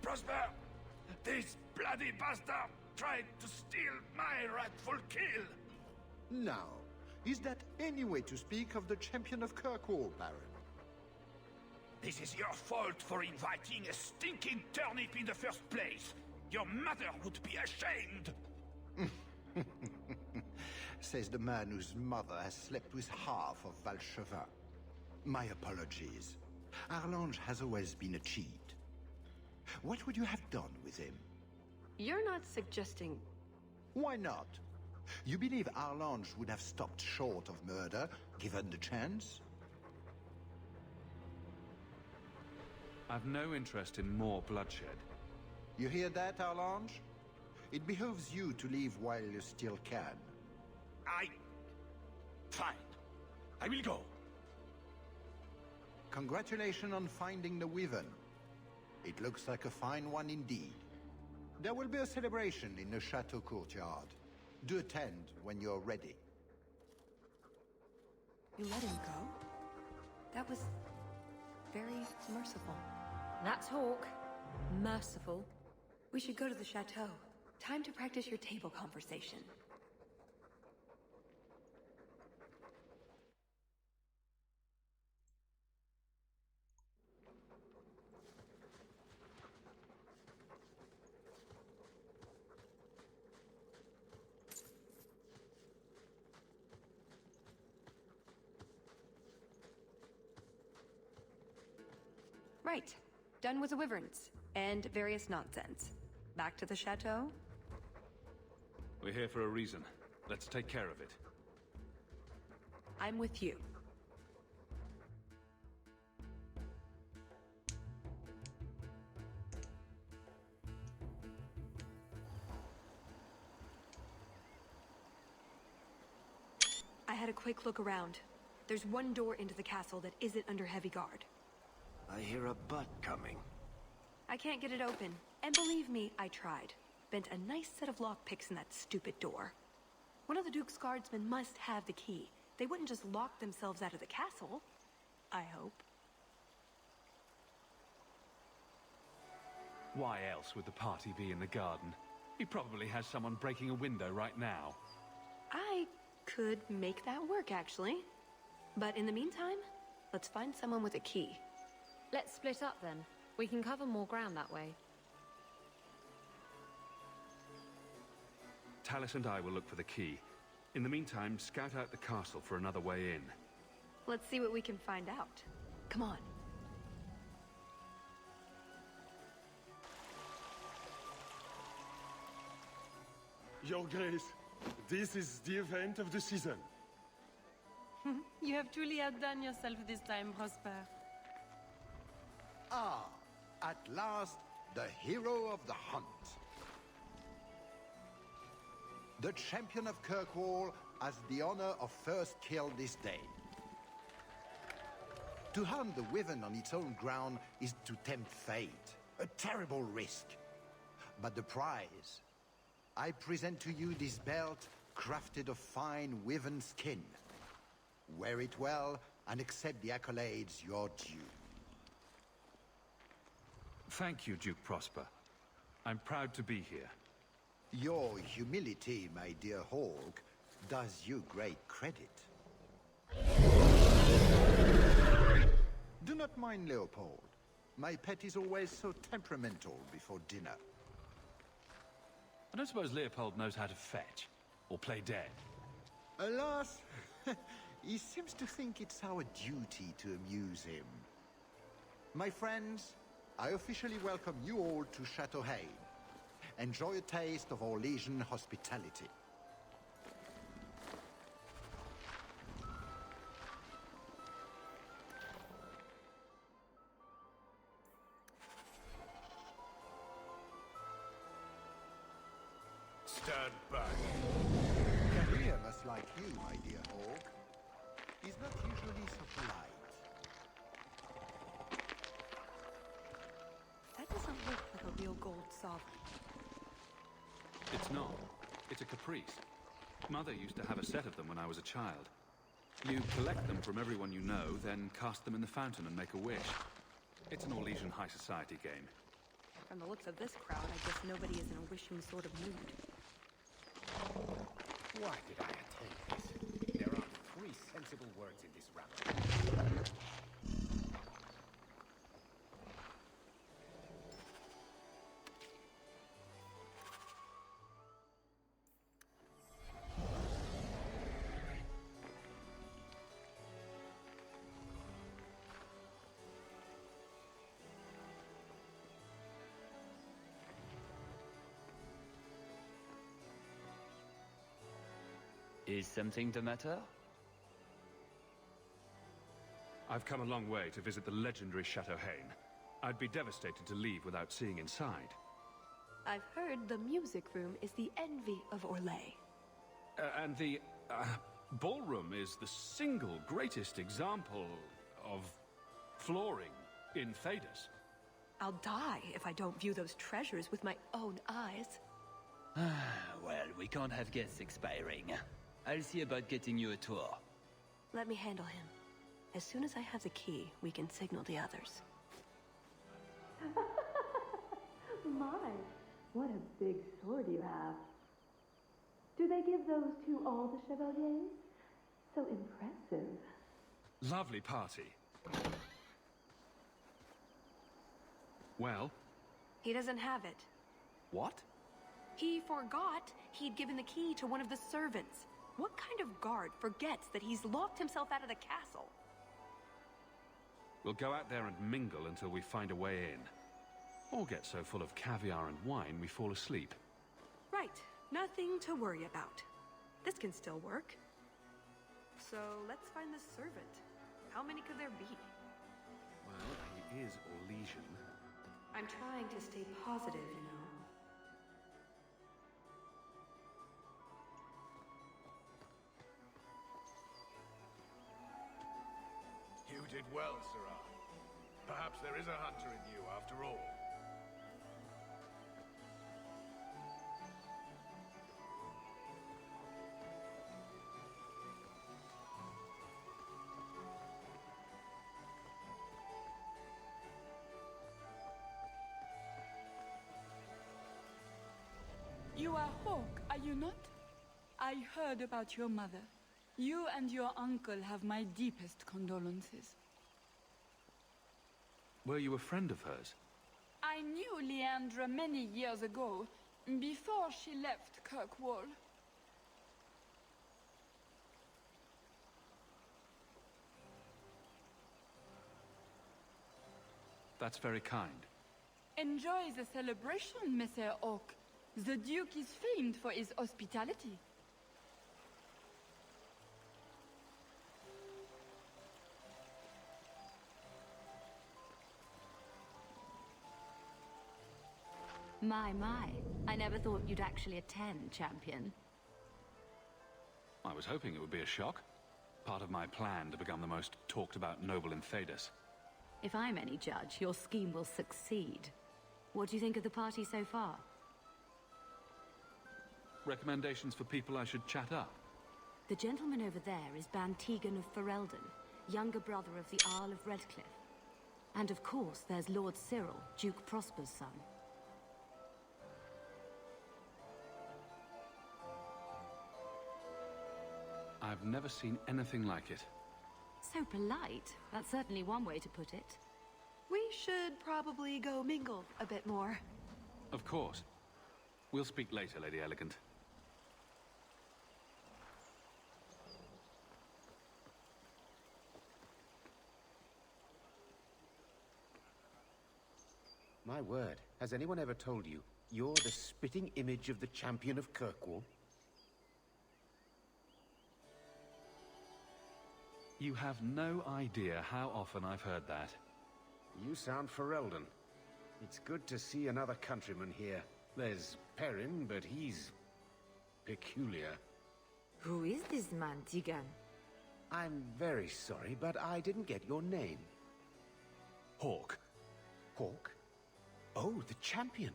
Prosper! This bloody bastard tried to steal my rightful kill! Now, is that any way to speak of the champion of Kirkwall, Baron? This is your fault for inviting a stinking turnip in the first place! Your mother would be ashamed! Says the man whose mother has slept with half of Valchevin. My apologies. Arlange has always been a cheat. What would you have done with him? You're not suggesting... Why not? You believe Arlange would have stopped short of murder, given the chance? I've no interest in more bloodshed. You hear that, Arlange? It behooves you to leave while you still can. Fine. I will go. Congratulations on finding the Wyvern. It looks like a fine one indeed. There will be a celebration in the chateau courtyard. Do attend when you're ready. You let him go? That was... very merciful. That's Hawk. Merciful. We should go to the chateau. Time to practice your table conversation. Right. Done with the wyverns. And various nonsense. Back to the chateau? We're here for a reason. Let's take care of it. I'm with you. I had a quick look around. There's one door into the castle that isn't under heavy guard. I hear a butt coming. I can't get it open. And believe me, I tried. Bent a nice set of lockpicks in that stupid door. One of the Duke's guardsmen must have the key. They wouldn't just lock themselves out of the castle. I hope. Why else would the party be in the garden? He probably has someone breaking a window right now. I could make that work, actually. But in the meantime, let's find someone with a key. Let's split up then. We can cover more ground that way. Tallis and I will look for the key. In the meantime, scout out the castle for another way in. Let's see what we can find out. Come on. Your Grace, this is the event of the season. You have truly outdone yourself this time, Prosper. Ah, at last, the hero of the hunt. The champion of Kirkwall has the honor of first kill this day. To hunt the Wyvern on its own ground is to tempt fate. A terrible risk. But the prize... I present to you this belt crafted of fine Wyvern skin. Wear it well and accept the accolades you're due. Thank you, Duke Prosper. I'm proud to be here. Your humility, my dear Hawk, does you great credit. Do not mind Leopold. My pet is always so temperamental before dinner. I don't suppose Leopold knows how to fetch, or play dead. Alas, he seems to think it's our duty to amuse him. My friends, I officially welcome you all to Chateau Hain. Enjoy a taste of Orlesian hospitality. Stand back. Career must like you, my dear Hawk. He's not usually so polite. That doesn't look like a real gold sovereign. It's not. It's a caprice. Mother used to have a set of them when I was a child. You collect them from everyone you know, then cast them in the fountain and make a wish. It's an Orlesian high society game. From the looks of this crowd, I guess nobody is in a wishing sort of mood. Why did I attend this? There are 3 sensible words in this rabble. Is something the matter? I've come a long way to visit the legendary Chateau Hain. I'd be devastated to leave without seeing inside. I've heard the music room is the envy of Orlais. And the ballroom is the single greatest example of flooring in Thedas. I'll die if I don't view those treasures with my own eyes. Well, we can't have guests expiring. I'll see about getting you a tour. Let me handle him. As soon as I have the key, we can signal the others. My, what a big sword you have. Do they give those to all the chevaliers? So impressive. Lovely party. Well? He doesn't have it. What? He forgot he'd given the key to one of the servants. What kind of guard forgets that he's locked himself out of the castle? We'll go out there and mingle until we find a way in. Or get so full of caviar and wine we fall asleep. Right. Nothing to worry about. This can still work. So let's find the servant. How many could there be? Well, he is Orlesian. I'm trying to stay positive, you know. You did well, Sirrah. Perhaps there is a hunter in you after all. You are Hawk, are you not? I heard about your mother. You and your uncle have my deepest condolences. Were you a friend of hers? I knew Leandra many years ago, before she left Kirkwall. That's very kind. Enjoy the celebration, Messere Hawk. The Duke is famed for his hospitality. My. I never thought you'd actually attend, champion. I was hoping it would be a shock. Part of my plan to become the most talked-about noble in Thedas. If I'm any judge, your scheme will succeed. What do you think of the party so far? Recommendations for people I should chat up? The gentleman over there is Bantegan of Ferelden, younger brother of the Earl of Redcliffe. And of course, there's Lord Cyril, Duke Prosper's son. I've never seen anything like it. So polite. That's certainly one way to put it. We should probably go mingle a bit more. Of course. We'll speak later, Lady Elegant. My word, has anyone ever told you you're the spitting image of the champion of Kirkwall? You have no idea how often I've heard that. You sound Ferelden. It's good to see another countryman here. There's Perrin, but he's peculiar. Who is this man, Tegan? I'm very sorry, but I didn't get your name. Hawk. Hawk? Oh, the champion.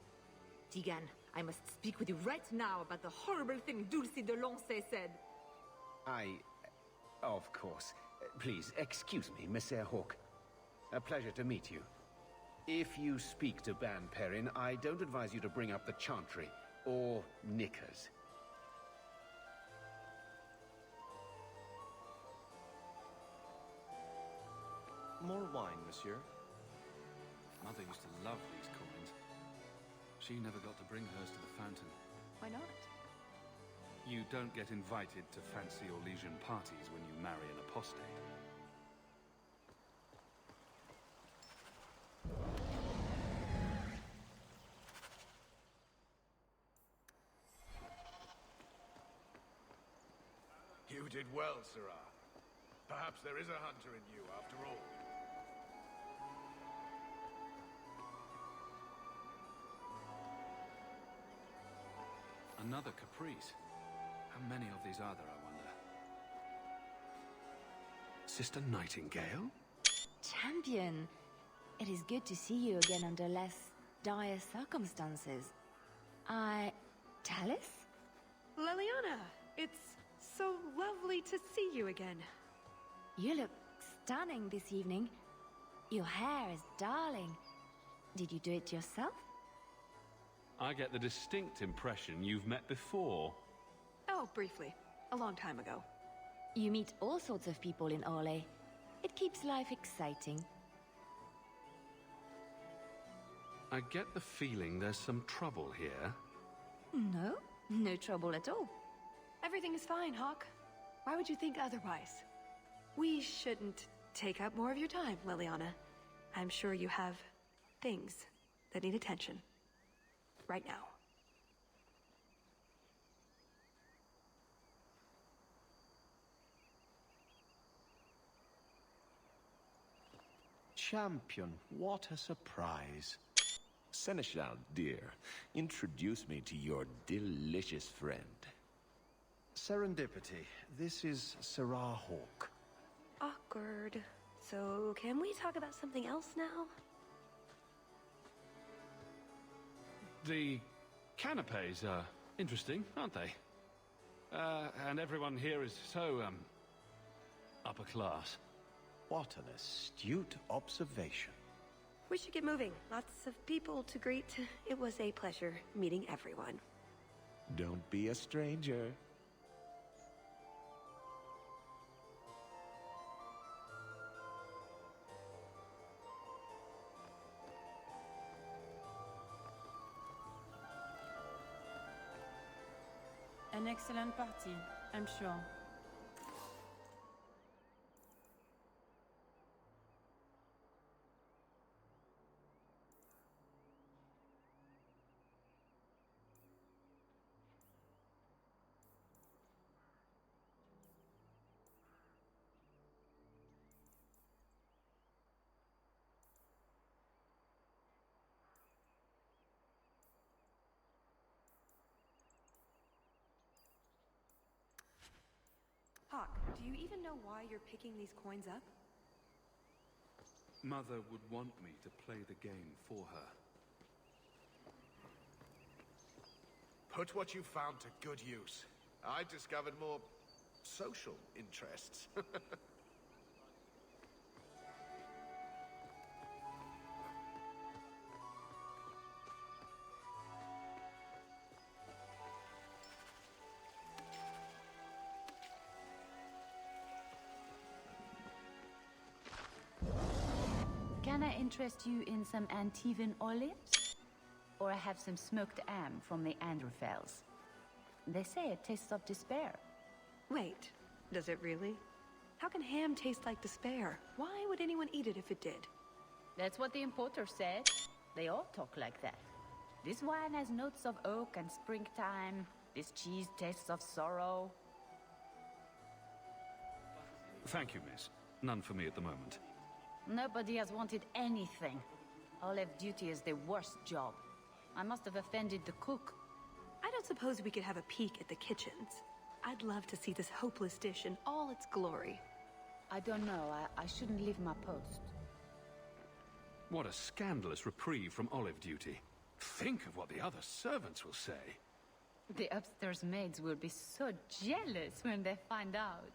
Tegan, I must speak with you right now about the horrible thing Dulcie de Lancey said. Of course. Please, excuse me, Messere Hawk. A pleasure to meet you. If you speak to Ban Perrin, I don't advise you to bring up the Chantry or knickers. More wine, monsieur. Mother used to love these coins. She never got to bring hers to the fountain. Why not? You don't get invited to fancy Orlesian parties when you marry an apostate. You did well, Sirrah. Perhaps there is a hunter in you, after all. Another caprice. How many of these are there, I wonder? Sister Nightingale? Champion, it is good to see you again under less dire circumstances. Talus? Leliana, it's so lovely to see you again. You look stunning this evening. Your hair is darling. Did you do it yourself? I get the distinct impression you've met before. Oh, briefly. A long time ago. You meet all sorts of people in Orlais. It keeps life exciting. I get the feeling there's some trouble here. No, no trouble at all. Everything is fine, Hawk. Why would you think otherwise? We shouldn't take up more of your time, Leliana. I'm sure you have things that need attention. Right now. Champion, what a surprise. Seneschal, dear, introduce me to your delicious friend. Serendipity. This is Sirrah Hawk. Awkward. So, can we talk about something else now? The canapes are interesting, aren't they? And everyone here is so, upper class. What an astute observation. We should get moving. Lots of people to greet. It was a pleasure meeting everyone. Don't be a stranger. An excellent party, I'm sure. Hawk, do you even know why you're picking these coins up? Mother would want me to play the game for her. Put what you found to good use. I discovered more social interests. Can I interest you in some Antivan olives? Or I have some smoked ham from the Androfels. They say it tastes of despair. Wait, does it really? How can ham taste like despair? Why would anyone eat it if it did? That's what the importer said. They all talk like that. This wine has notes of oak and springtime. This cheese tastes of sorrow. Thank you, miss. None for me at the moment. Nobody has wanted anything. Olive duty is the worst job. I must have offended the cook. I don't suppose we could have a peek at the kitchens. I'd love to see this hopeless dish in all its glory. I don't know. I shouldn't leave my post. What a scandalous reprieve from olive duty. Think of what the other servants will say. The upstairs maids will be so jealous when they find out.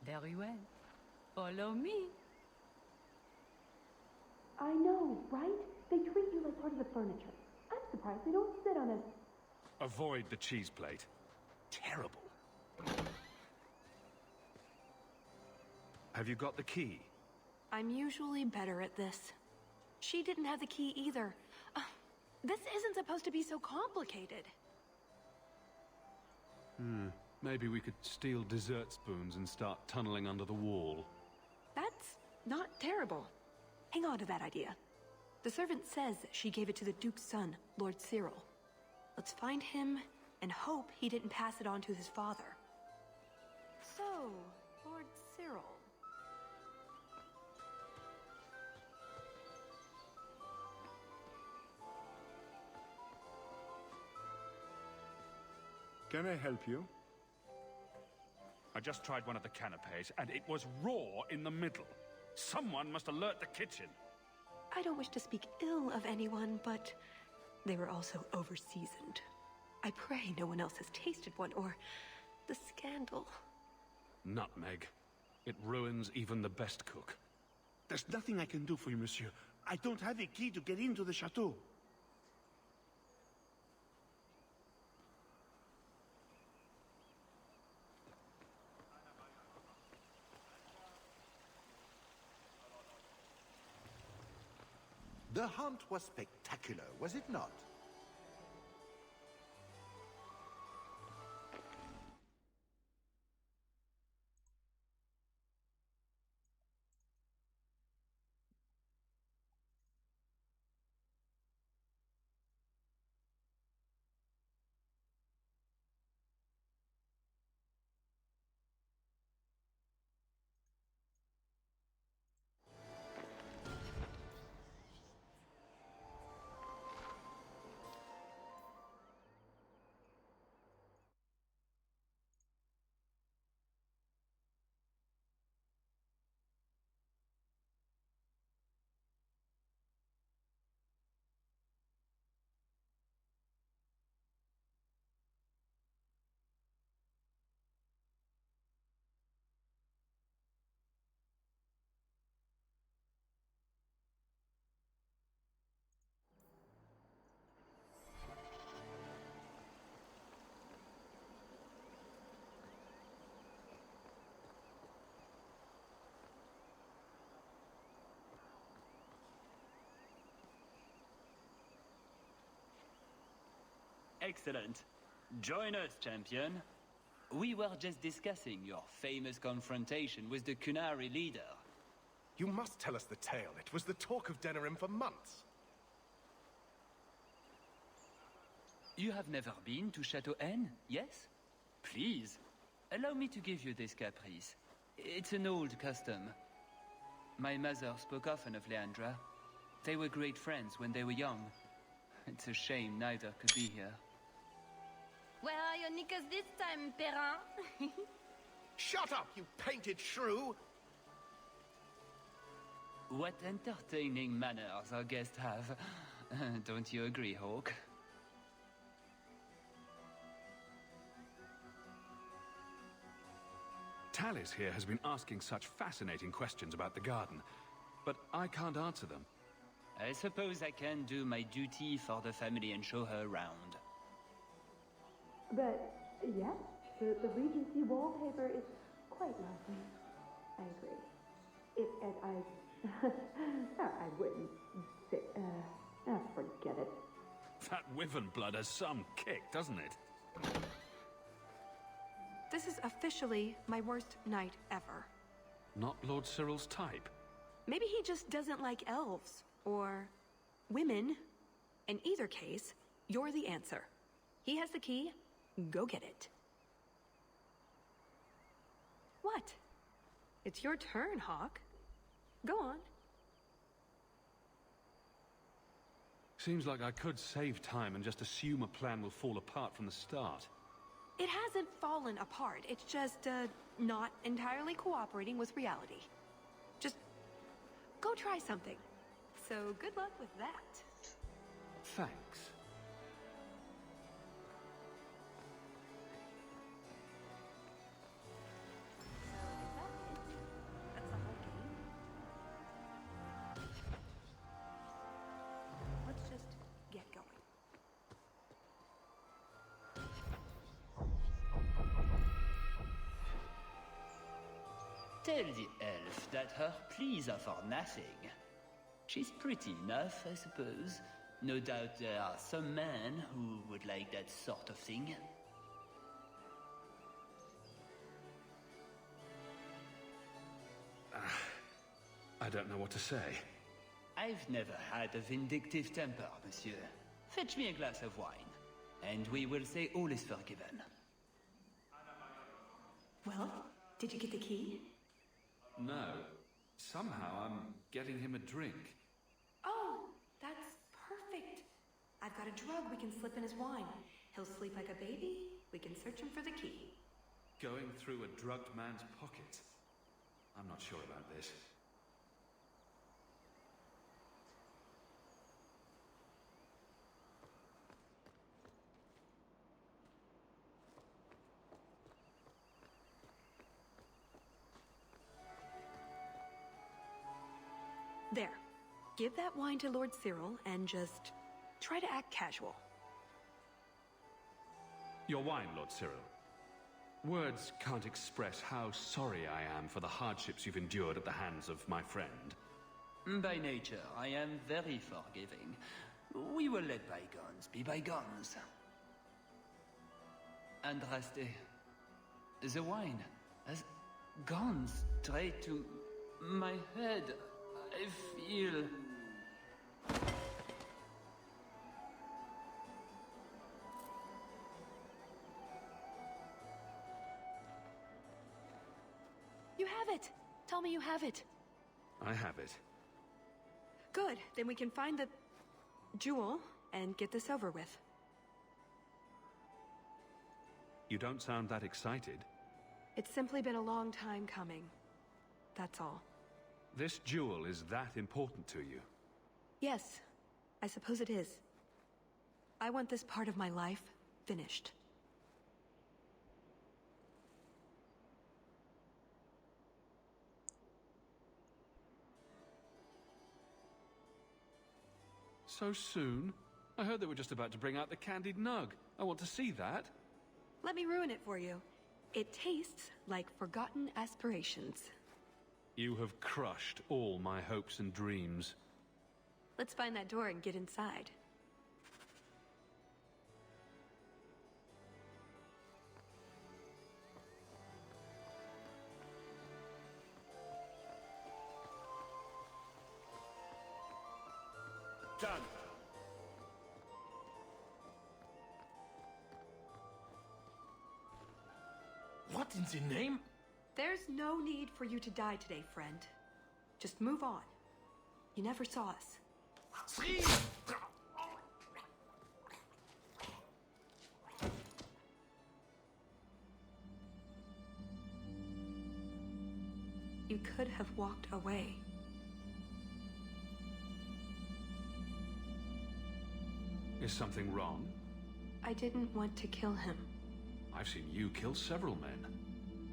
Very well. Follow me. I know, right? They treat you like part of the furniture. I'm surprised they don't sit on it. Avoid the cheese plate. Terrible. Have you got the key? I'm usually better at this. She didn't have the key either. This isn't supposed to be so complicated. Maybe we could steal dessert spoons and start tunneling under the wall. That's not terrible. Hang on to that idea. The servant says she gave it to the Duke's son, Lord Cyril. Let's find him and hope he didn't pass it on to his father. So, Lord Cyril. Can I help you? I just tried one of the canapes, and it was raw in the middle. Someone must alert the kitchen. I don't wish to speak ill of anyone, but they were also overseasoned. I pray no one else has tasted one, or the scandal. Nutmeg. It ruins even the best cook. There's nothing I can do for you, monsieur. I don't have a key to get into the chateau. The hunt was spectacular, was it not? Excellent. Join us, champion. We were just discussing your famous confrontation with the Kunari leader. You must tell us the tale. It was the talk of Denerim for months. You have never been to Chateau N, yes? Please, allow me to give you this caprice. It's an old custom. My mother spoke often of Leandra. They were great friends when they were young. It's a shame neither could be here. Where are your knickers this time, Perrin? Shut up, you painted shrew! What entertaining manners our guests have. Don't you agree, Hawk? Tallis here has been asking such fascinating questions about the garden, but I can't answer them. I suppose I can do my duty for the family and show her around. But, yes, the Regency wallpaper is quite lovely. I agree. I wouldn't say, forget it. That Wyvern blood has some kick, doesn't it? This is officially my worst night ever. Not Lord Cyril's type. Maybe he just doesn't like elves. Or women. In either case, you're the answer. He has the key. Go get it. What? It's your turn, Hawk. Go on. Seems like I could save time and just assume a plan will fall apart from the start. It hasn't fallen apart. It's just, not entirely cooperating with reality. Just go try something. So good luck with that. Thanks. That's the whole game. Tell the elf that her pleas are for nothing. She's pretty enough, I suppose. No doubt there are some men who would like that sort of thing. I don't know what to say. I've never had a vindictive temper, monsieur. Fetch me a glass of wine, and we will say all is forgiven. Well, did you get the key? No. Somehow I'm getting him a drink. Oh, that's perfect. I've got a drug we can slip in his wine. He'll sleep like a baby. We can search him for the key. Going through a drugged man's pocket? I'm not sure about this. There. Give that wine to Lord Cyril and just try to act casual. Your wine, Lord Cyril. Words can't express how sorry I am for the hardships you've endured at the hands of my friend. By nature, I am very forgiving. We will let bygones be bygones. Andraste, the wine has gone straight to my head. I feel... You have it! Tell me you have it. I have it. Good. Then we can find the jewel and get this over with. You don't sound that excited. It's simply been a long time coming. That's all. This jewel is that important to you? Yes, I suppose it is. I want this part of my life finished. So soon? I heard they were just about to bring out the candied nug. I want to see that. Let me ruin it for you. It tastes like forgotten aspirations. You have crushed all my hopes and dreams. Let's find that door and get inside. Done. What in the name? There's no need for you to die today, friend. Just move on. You never saw us. You could have walked away. Is something wrong? I didn't want to kill him. I've seen you kill several men.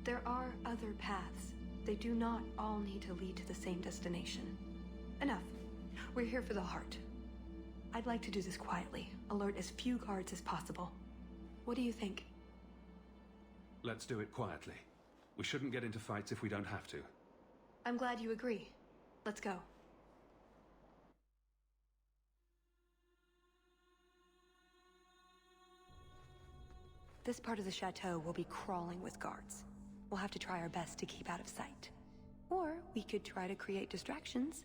There are other paths. They do not all need to lead to the same destination. Enough. We're here for the heart. I'd like to do this quietly. Alert as few guards as possible. What do you think? Let's do it quietly. We shouldn't get into fights if we don't have to. I'm glad you agree. Let's go. This part of the chateau will be crawling with guards. We'll have to try our best to keep out of sight. Or we could try to create distractions,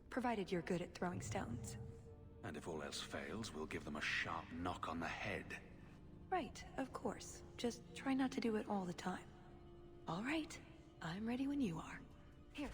provided you're good at throwing stones. And if all else fails, we'll give them a sharp knock on the head. Right, of course. Just try not to do it all the time. All right. I'm ready when you are. Here,